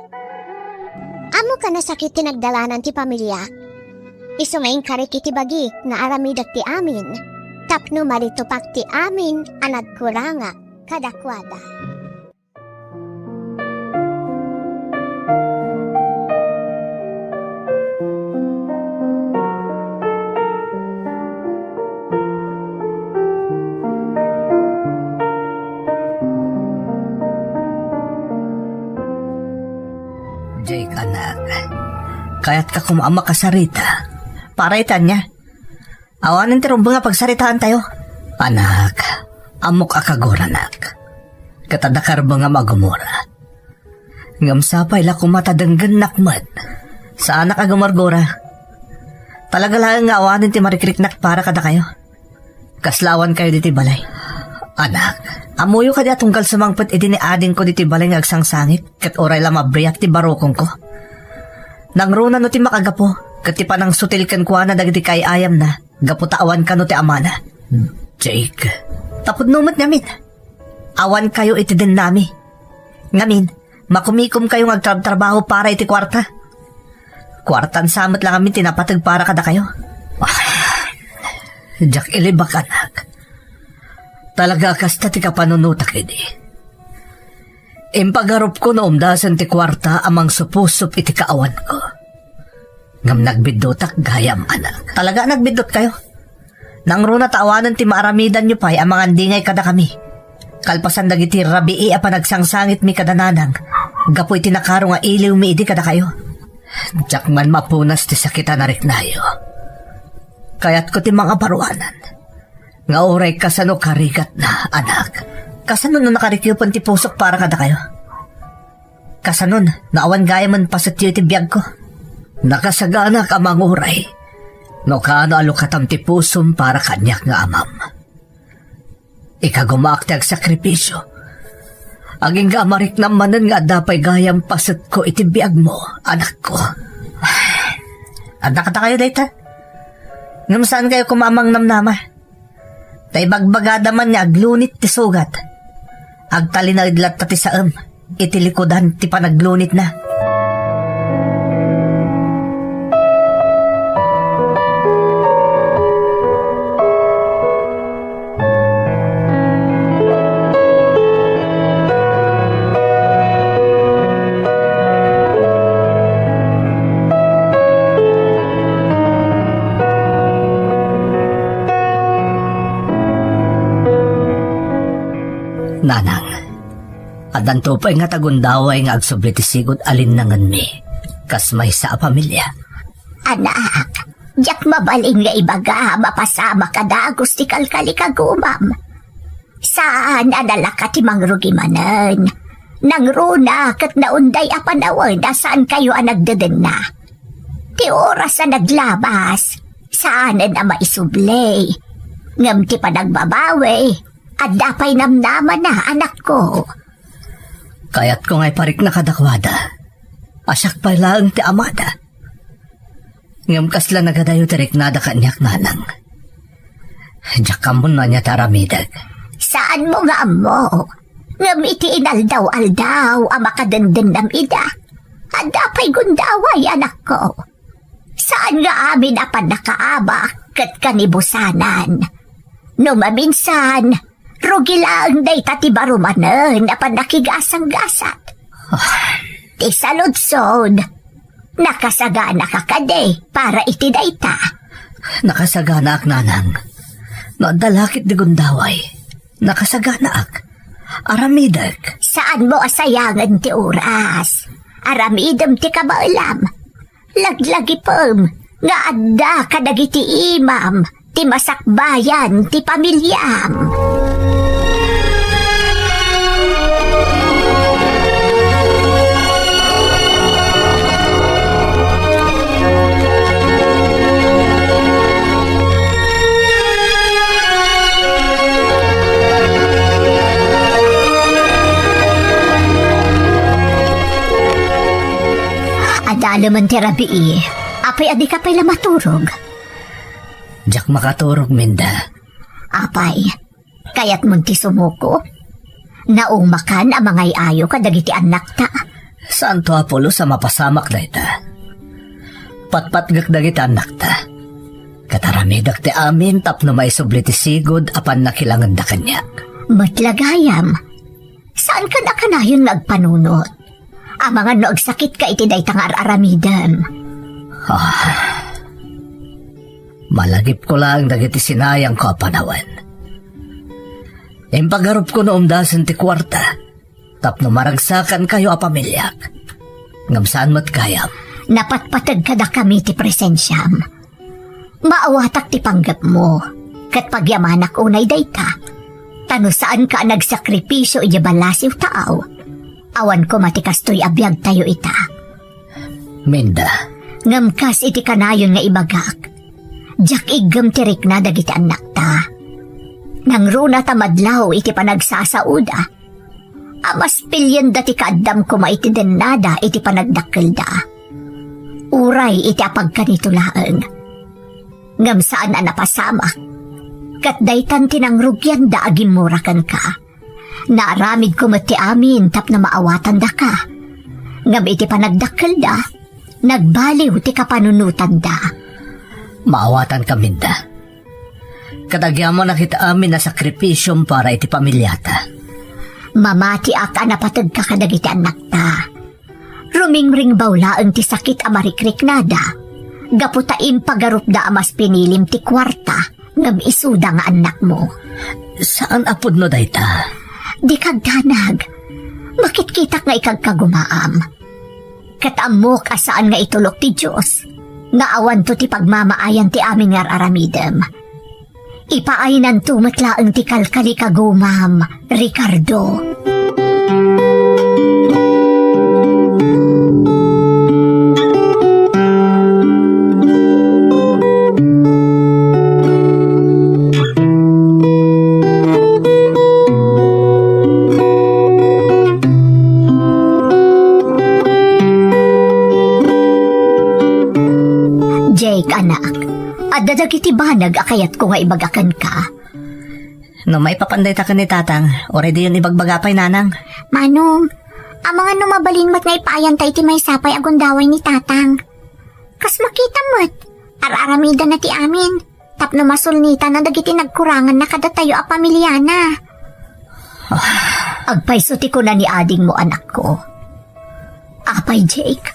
Amo ka nasakit ti nagdalanan ti pamilya, iso ngayon karik iti bagi na aramidak ti amin, tapno maritupak ti amin anad kuranga kadakwada. Jake anak, kaya't ka kumama kasarita. Para itan niya. Awanan ti rumbang nga pagsaritaan tayo. Anak, amok akagora nak. Katadakar ba nga magumura? Ngam sapay la kumatadanggan nakman. Sa anak agamargora. Talaga lang nga awanin ti marikriknak para kada kayo. Kaslawan kayo diti balay. Anak, amuyo ka di atungkal sumangpet iti ni ading ko diti balay nga agsangsangit kat oray la mabriyak ti barokong ko. Nang runa no ti makagapo kat ti panang sutilkan ko na dagiti kay ayam na gaputawan ka no ti amana. Jake, tapod numot namin. Awan kayo iti din nami. Ngamin, makumikom kayo ngagtrabaho para iti kwarta. Kwartan samot lang kami tinapatag para kada kayo. Jack ilibak anak. Talaga kasta ti kapanunutak iti. Impagarup ko na umdasan ti kwarta amang supusup iti kaawan ko. Ngam nagbidotak gayam anak. Talaga nagbidot kayo. Nang runa taawanan ti maaramidan nyo pa'y amang andingay kada kami. Kalpasan dagiti rabii a panagsang-sangit mi kada nanang. Gapoy tinakaro nga iliw mi idi kada kayo. Jack man mapunas ti sakita na riknayo. Kaya't ko ti mga paruanan. Nga oray kasano karigat na, anak. Kasano na nakarikyupan ti pusok para kada kayo. Kasano na awan gaya man pasatyo ti biyag ko. Nakasaganak amang oray. No kaano alukatam ti pusom para kanyak nga amam. Ikagumak ti agsakripisyo. Aging gamarik namanan nga dapay gayam pasat ko iti biyag mo, anak ko. Anda kata kayo dayta? Ngam saan kayo kumamang namnama? Tay bagbagada man niya aglunit ti sugat. Agtali na idlat ti saam, iti likodan ti panaglunit na. Nanang, adan tupay nga tagundaway nga agsublitisigod alinangan mi, kas may sa pamilya. Anak, jak mabaling nga ibaga, mapasama ka da, gusti kalkali kagumam. Saan adala ka ti mangrugimanan? Nang runa kat naunday apanawan, saan kayo ang nagdeden na? Ti oras na naglabas, saan na maisublay? Ngam ti pa nagbabawi, at dapay namnaman na anak ko. Kaya't ko nga'y parik na kadakwada. Asyak pa lang ti amada. Ngam kasla nagadayo tirik nada kanyak nanang. Diyak kamon na niya taramidag. Saan mo nga mo? Ngam iti inaldaw-aldaw ang makadandin nam ida. At dapay gundaway anak ko. Saan nga amin apan nakaabak kat kanibusanan? No maminsan, rugi lang day tati barumanan apan nakigasang-gasat. Ti saludsod, nakasagana ka kade para iti dayta. Nakasagana ak nanang. No dalakit di gundaway. Nakasagana ak. Aramidag. Saan mo asayangan ti oras? Aramidem ti kabaalam. Laglagi pem, nga adda kadagiti imam, ti masakbayan, ti pamilyam. Adalaman ti rabii, apay adi ka pala maturog. Diyak makaturog, Minda. Apay, kaya't munti sumuko. Naong makan ang mga ayo ka dagiti anak ta. Santo Apolo sa mapasamak na ita. Patpatgak dagiti anak ta. Kataramidak ti amin tapno may sublitisigod apan nakilangan da kanyak. Matlagayam, saan ka na kanayon nagpanunot? Ang mga nagsakit ka iti day tangar aramidam. Malagip ko lang dagiti sinayang ko panawan. Impagarup ko noong dasan ti kwarta, tapno maragsakan kayo a pamilyak. Ngamsaan mo't kayam. Napatpatag ka da kami ti presensyam. Maawatak ti panggap mo. Kat pagyamanak unay dayta, tano saan ka nagsakripisyo iya balasiw taaw. Awan ko matikastoy abiyag tayo ita. Minda, Ngamkas iti kanayon nga ibagak. Jak igam tirik na dagiti anak ta. Nang runa tamadlaw iti panagsasauda. Amas pilyan dati kaadam ko maiti denada iti panagdakkel da. Uray iti apagkanitulaeng. Ngam saan ang napasama. Kat daytan tinangrugyan da agimurakan ka. Naaramid ko mati amin tap na maawatan da ka. Ngam iti panagdakkel da. Nagbaliw ti kapanunutan da. maawatan ka, Minda. Kadagyan mo nakita amin na sakripisyong para iti pamilyata. Mamati aka napatag ka kadagiti anak ta. Rumingring bawlaan ti sakit amarikrik nada. Gaputaim pagarup da amas pinilim ti kwarta ngam isuda nga anak mo. Saan apod no dayta? Di kagdanag. Bakit kita nga ikagkagumaam? Katamok asaan nga itulok ti Diyos. Nga awan to ti pagmamaayan ti amin nga aramidem. Ipaainan tumatlaang ti kalkali kagumam, Ricardo. Jake, anak, adadag iti banag akayat ko nga ibagakan ka. No may papanday ta ka ni tatang, already yun ibagbagapay nanang. Manong, ang mga numabalin mat nga ipaayan tayo ti may sapay agundaway ni tatang. Kas makita mo't, araramida na ti amin. Tapno masulnita na dagiti nagkurangan na kada tayo a pamilyana. Agpaysuti ko na ni ading mo anak ko. Apay Jake,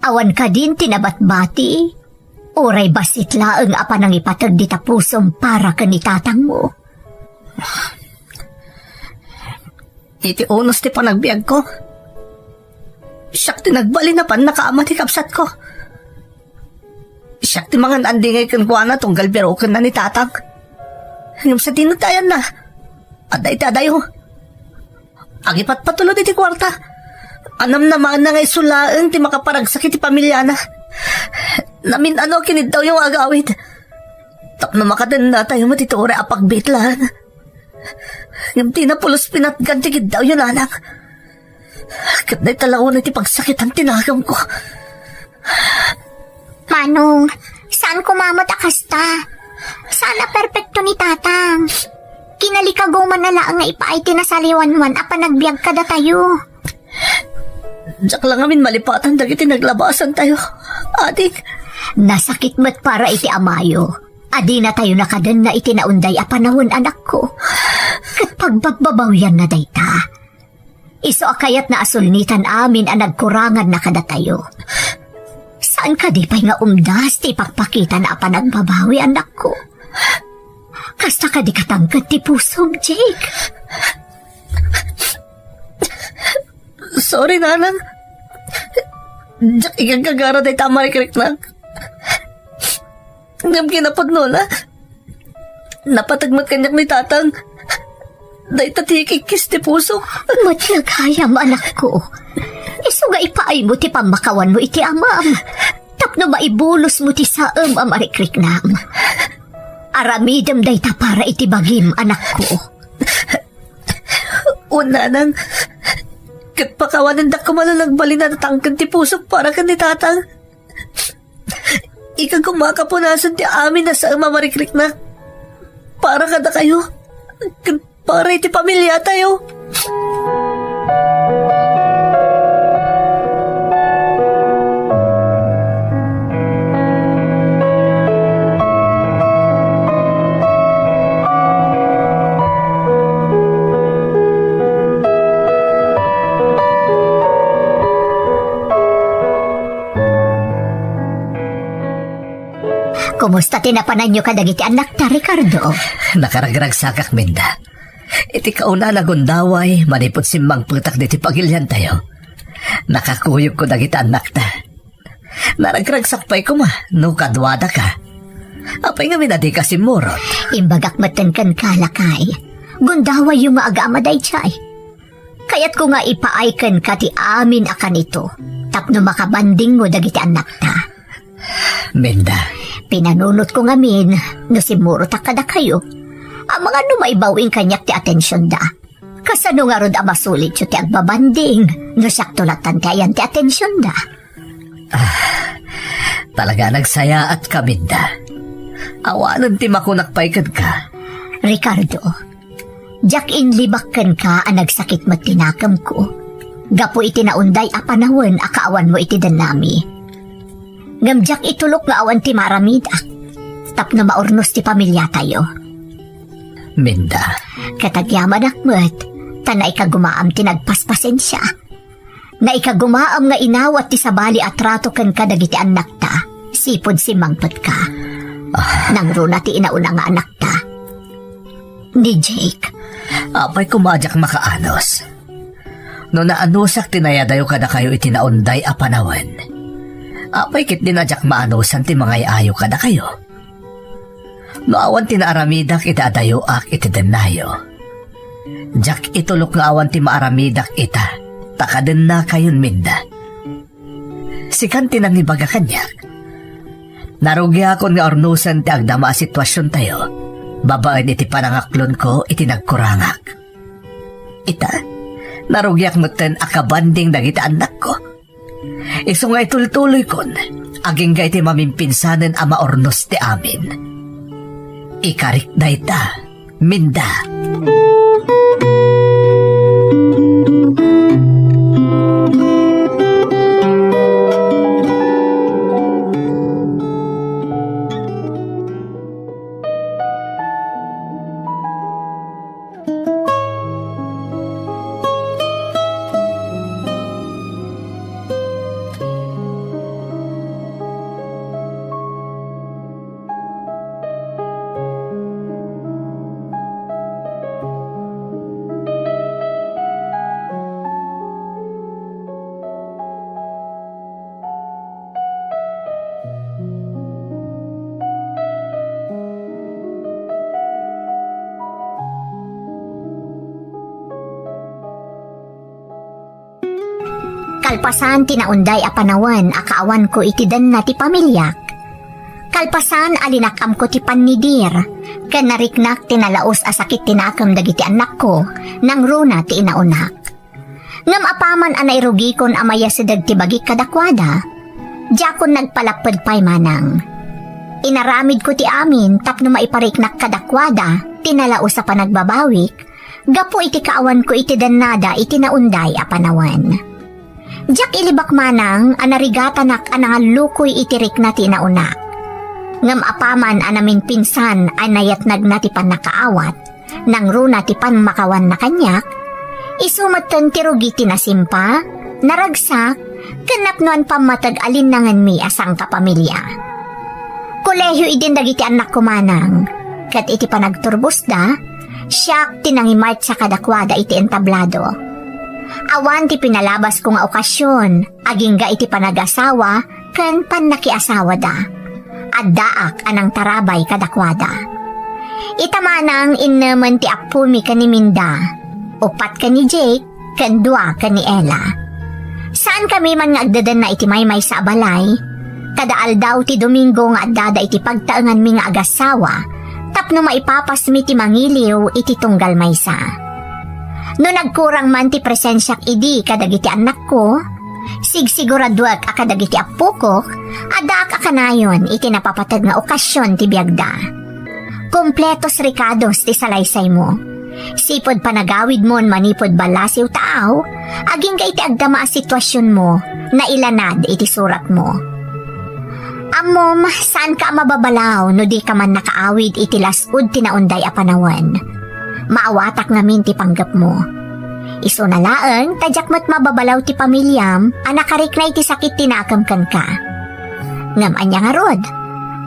awan ka din tinabatbati. Oray basit laeng apa nang ipatag di tapusom para ka ni tatang mo. Iti unos ti panagbiag ko. Siyak ti nagbali na pan nakaama ti kapsat ko. Siyak ti mga nandingay kan kuha na tunggal birokan na ni tatang. Ngam sa tinutayan na. Aday ti aday ho. Agipat patulod iti kwarta. Anam naman na ngay sulaeng ti makaparagsak iti pamilya na. Namin ano kinid daw yung agawid. Tak na makadan na tayo matitore apagbitlan. Ngam tinapulos pinatgan tigid daw yun anak. Kat na'y talaw na iti pagsakit ang tinagam ko. Manong, saan kumamat akasta? Sana perpekto ni tatang. Kinalikagaw man na laang nga ipaay tinasaliwanwan apa nagbiag kada tayo. Diyak lang amin malipatan dagiti naglabasan tayo. Adik. Nasakit mo't para iti amayo. Adi na tayo nakadan na iti naunday a panahon anak ko. Kat pagbabawyan na dayta. Iso akayat na asulnitan amin ang nagkurangan na kada tayo. Saan ka di pa'y nga umdas ti pakpakita na apa nagbabawi anak ko? Kasta ka di katangkad ti pusom, Jake. Sorry, nanang. Diyak igagagara day tama ikrik na. Ngam kinapod no na. Napatagmat kanyak ni tatang. Day tatikikis ti puso. Matlagayam, anak ko. Isuga ipaay mo ti pamakawan mo iti amam. Tapno maibulos mo ti saam amarikrik nam. Aramidam day ta para iti bagim, anak ko. Una nang. Kat pakawanan da kumalalagbalin na natangkan ti puso para ka ni tatang. Ika kumakapunasan ti amin na sa mamarikrik na. Para kada kayo. Kat para iti pamilya tayo. Kumusta tinapanan nyo kadagiti anak ta, Ricardo? Nakaragrag sakak, Minda. Iti kauna na gundaway, manipot simbang putak diti pagilyan tayo. Nakakuyog ko dagiti anak ta. Naragrag sakpay ko ma, no kadwada ka. Apay nga minadi kasi murot. Imbagak matan kan kalakay. Gundaway yung nga agama day chay. Kaya't ko nga ipaaykan ka ti amin akan ito. Tapno makabanding mo dagiti anak ta. Minda, Pinanunot ko nga min, no si Muro takada kayo. Ang mga numaibawing kanyak ti atensyon da. Kasano nga rod amasulit siya ti agbabanding, no siyak tulatan ti ayan ti atensyon da. talaga nagsaya at kaminda. Awanan ti makunakpaykan ka. Ricardo, jak inlibakkan ka ang nagsakit mat tinakam ko. Gapo iti naunday a panahon akaawan mo iti danami. Ngamjak itulok nga awan ti maramida. Tapno maurnos ti pamilya tayo. Minda, Katagyaman akmet, tanay kagumaam ti nagpaspasensya. Na ikagumaam nga inawat ti sabali at rato kan kadagiti anak ta, sipod si mangpet ka. Nang runa ti inauna nga anak ta. Ni Jake, apay kumadyak makaanos. No naanusak tinayadayo kada kayo itinaunday a panawan. Apay kit dinadyak maanusan ti mga iayo kada kayo. No awan tinaaramidak itadayo ak itidenayo. Jak itulok nga awan ti maaramidak ita, takaden na kayon minda. Sikan tinangibaga kanyak. Narugya akon nga ornusan ti agdama a sitwasyon tayo. Babaan iti panangaklon ko iti nagkurangak. Ita, narugyak moten akabanding dagiti anak ko. Iso nga itultuloy kon, aging ga iti mamimpinsanen a maornos ti amin. Ikarik na ita, minda. kalpasan tinaunday a panawan akaawan ko iti dan na ti pamilyak. Kalpasan alinakam ko ti pannidir, ken nariknak tinalaos a sakit tinakam dagiti anak ko, nang runa ti inaunak. Ngam apaman a nairugi kon amaya sidag ti bagi kadakwada, diakon nagpalapad pay manang. Inaramid ko ti amin tapno maipariknak kadakwada, tinalaos sa panagbabawik, gapo iti kaawan ko iti danada iti naunday a panawan. Diak ilibak manang anarigatanak anangalukoy itirik na tinaunak. Ngam apaman anamin pinsan anayat nagnatipan nakaawat, nang runa tipan makawan na kanyak, isumatan tirugi tinasimpa, naragsak, kanapnuan pamatag alinangan mi asang kapamilya. Kolehyo idin dagiti anak ko manang, kat iti panagturbos da, siyak tinangimart sa kadakwada iti entablado. Awan ti pinalabas ko nga okasyon, aging ga iti panag-asawa, ken pannakiasawa da. At daak anang tarabay kadakwada. Itamanang inaman ti apumi ka ni Minda, upat ka ni Jake, ken dua ka ni Ella. Saan kami man nga agdadan na iti maymay sa abalay, kadaal daw ti Domingo nga adada iti pagtaangan mi nga agasawa, tapno maipapas mi ti mangiliw iti tunggal maysa. No nagkurang man ti presensyak idi kadagiti anak ko, sigsiguraduak akadagiti apo ko, adaak akanayon iti napapatag nga okasyon ti biagda. Kompletos rikados ti salaysay mo. Sipod panagawid mon manipod balasiw taaw, aging ka iti agdama a sitwasyon mo, na ilanad iti surat mo. Amom, saan ka mababalaw no di ka man nakaawid iti lasud tinaunday a panawan? Maawatak ngamin ti panggap mo. Iso na laeng, tadyak mat mababalaw ti pamilyam, anakarik na iti sakit tinakamkan ka. Ngam anya nga rod,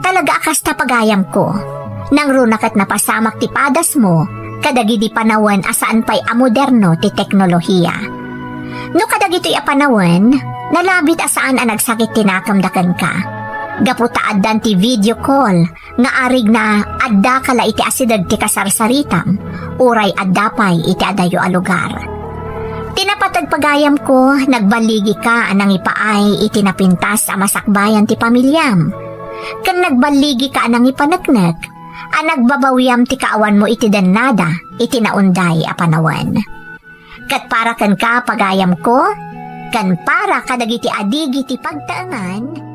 talaga akas tapagayam ko. Nang runakat napasamak ti padas mo, kadagi di panawan asaan pa'y amoderno ti teknolohiya. No kadagito'y apanawan, nalabit asaan ang nagsakit tinakamdakan ka. Gaputaadan ti video call, nga arig na adda kala iti asidag ti kasarsaritam, uray adda pay iti adayo a lugar. Tinapatag pagayam ko, nagbaligi ka anang ipaay iti napintas a masakbayan ti pamilyam. Kan nagbaligi ka anang ipanagnak, nagbabawyam ti kaawan mo iti danada, iti naunday a panawan. Kat para kan ka pagayam ko, kan para kadagiti adigi ti pagtaangan,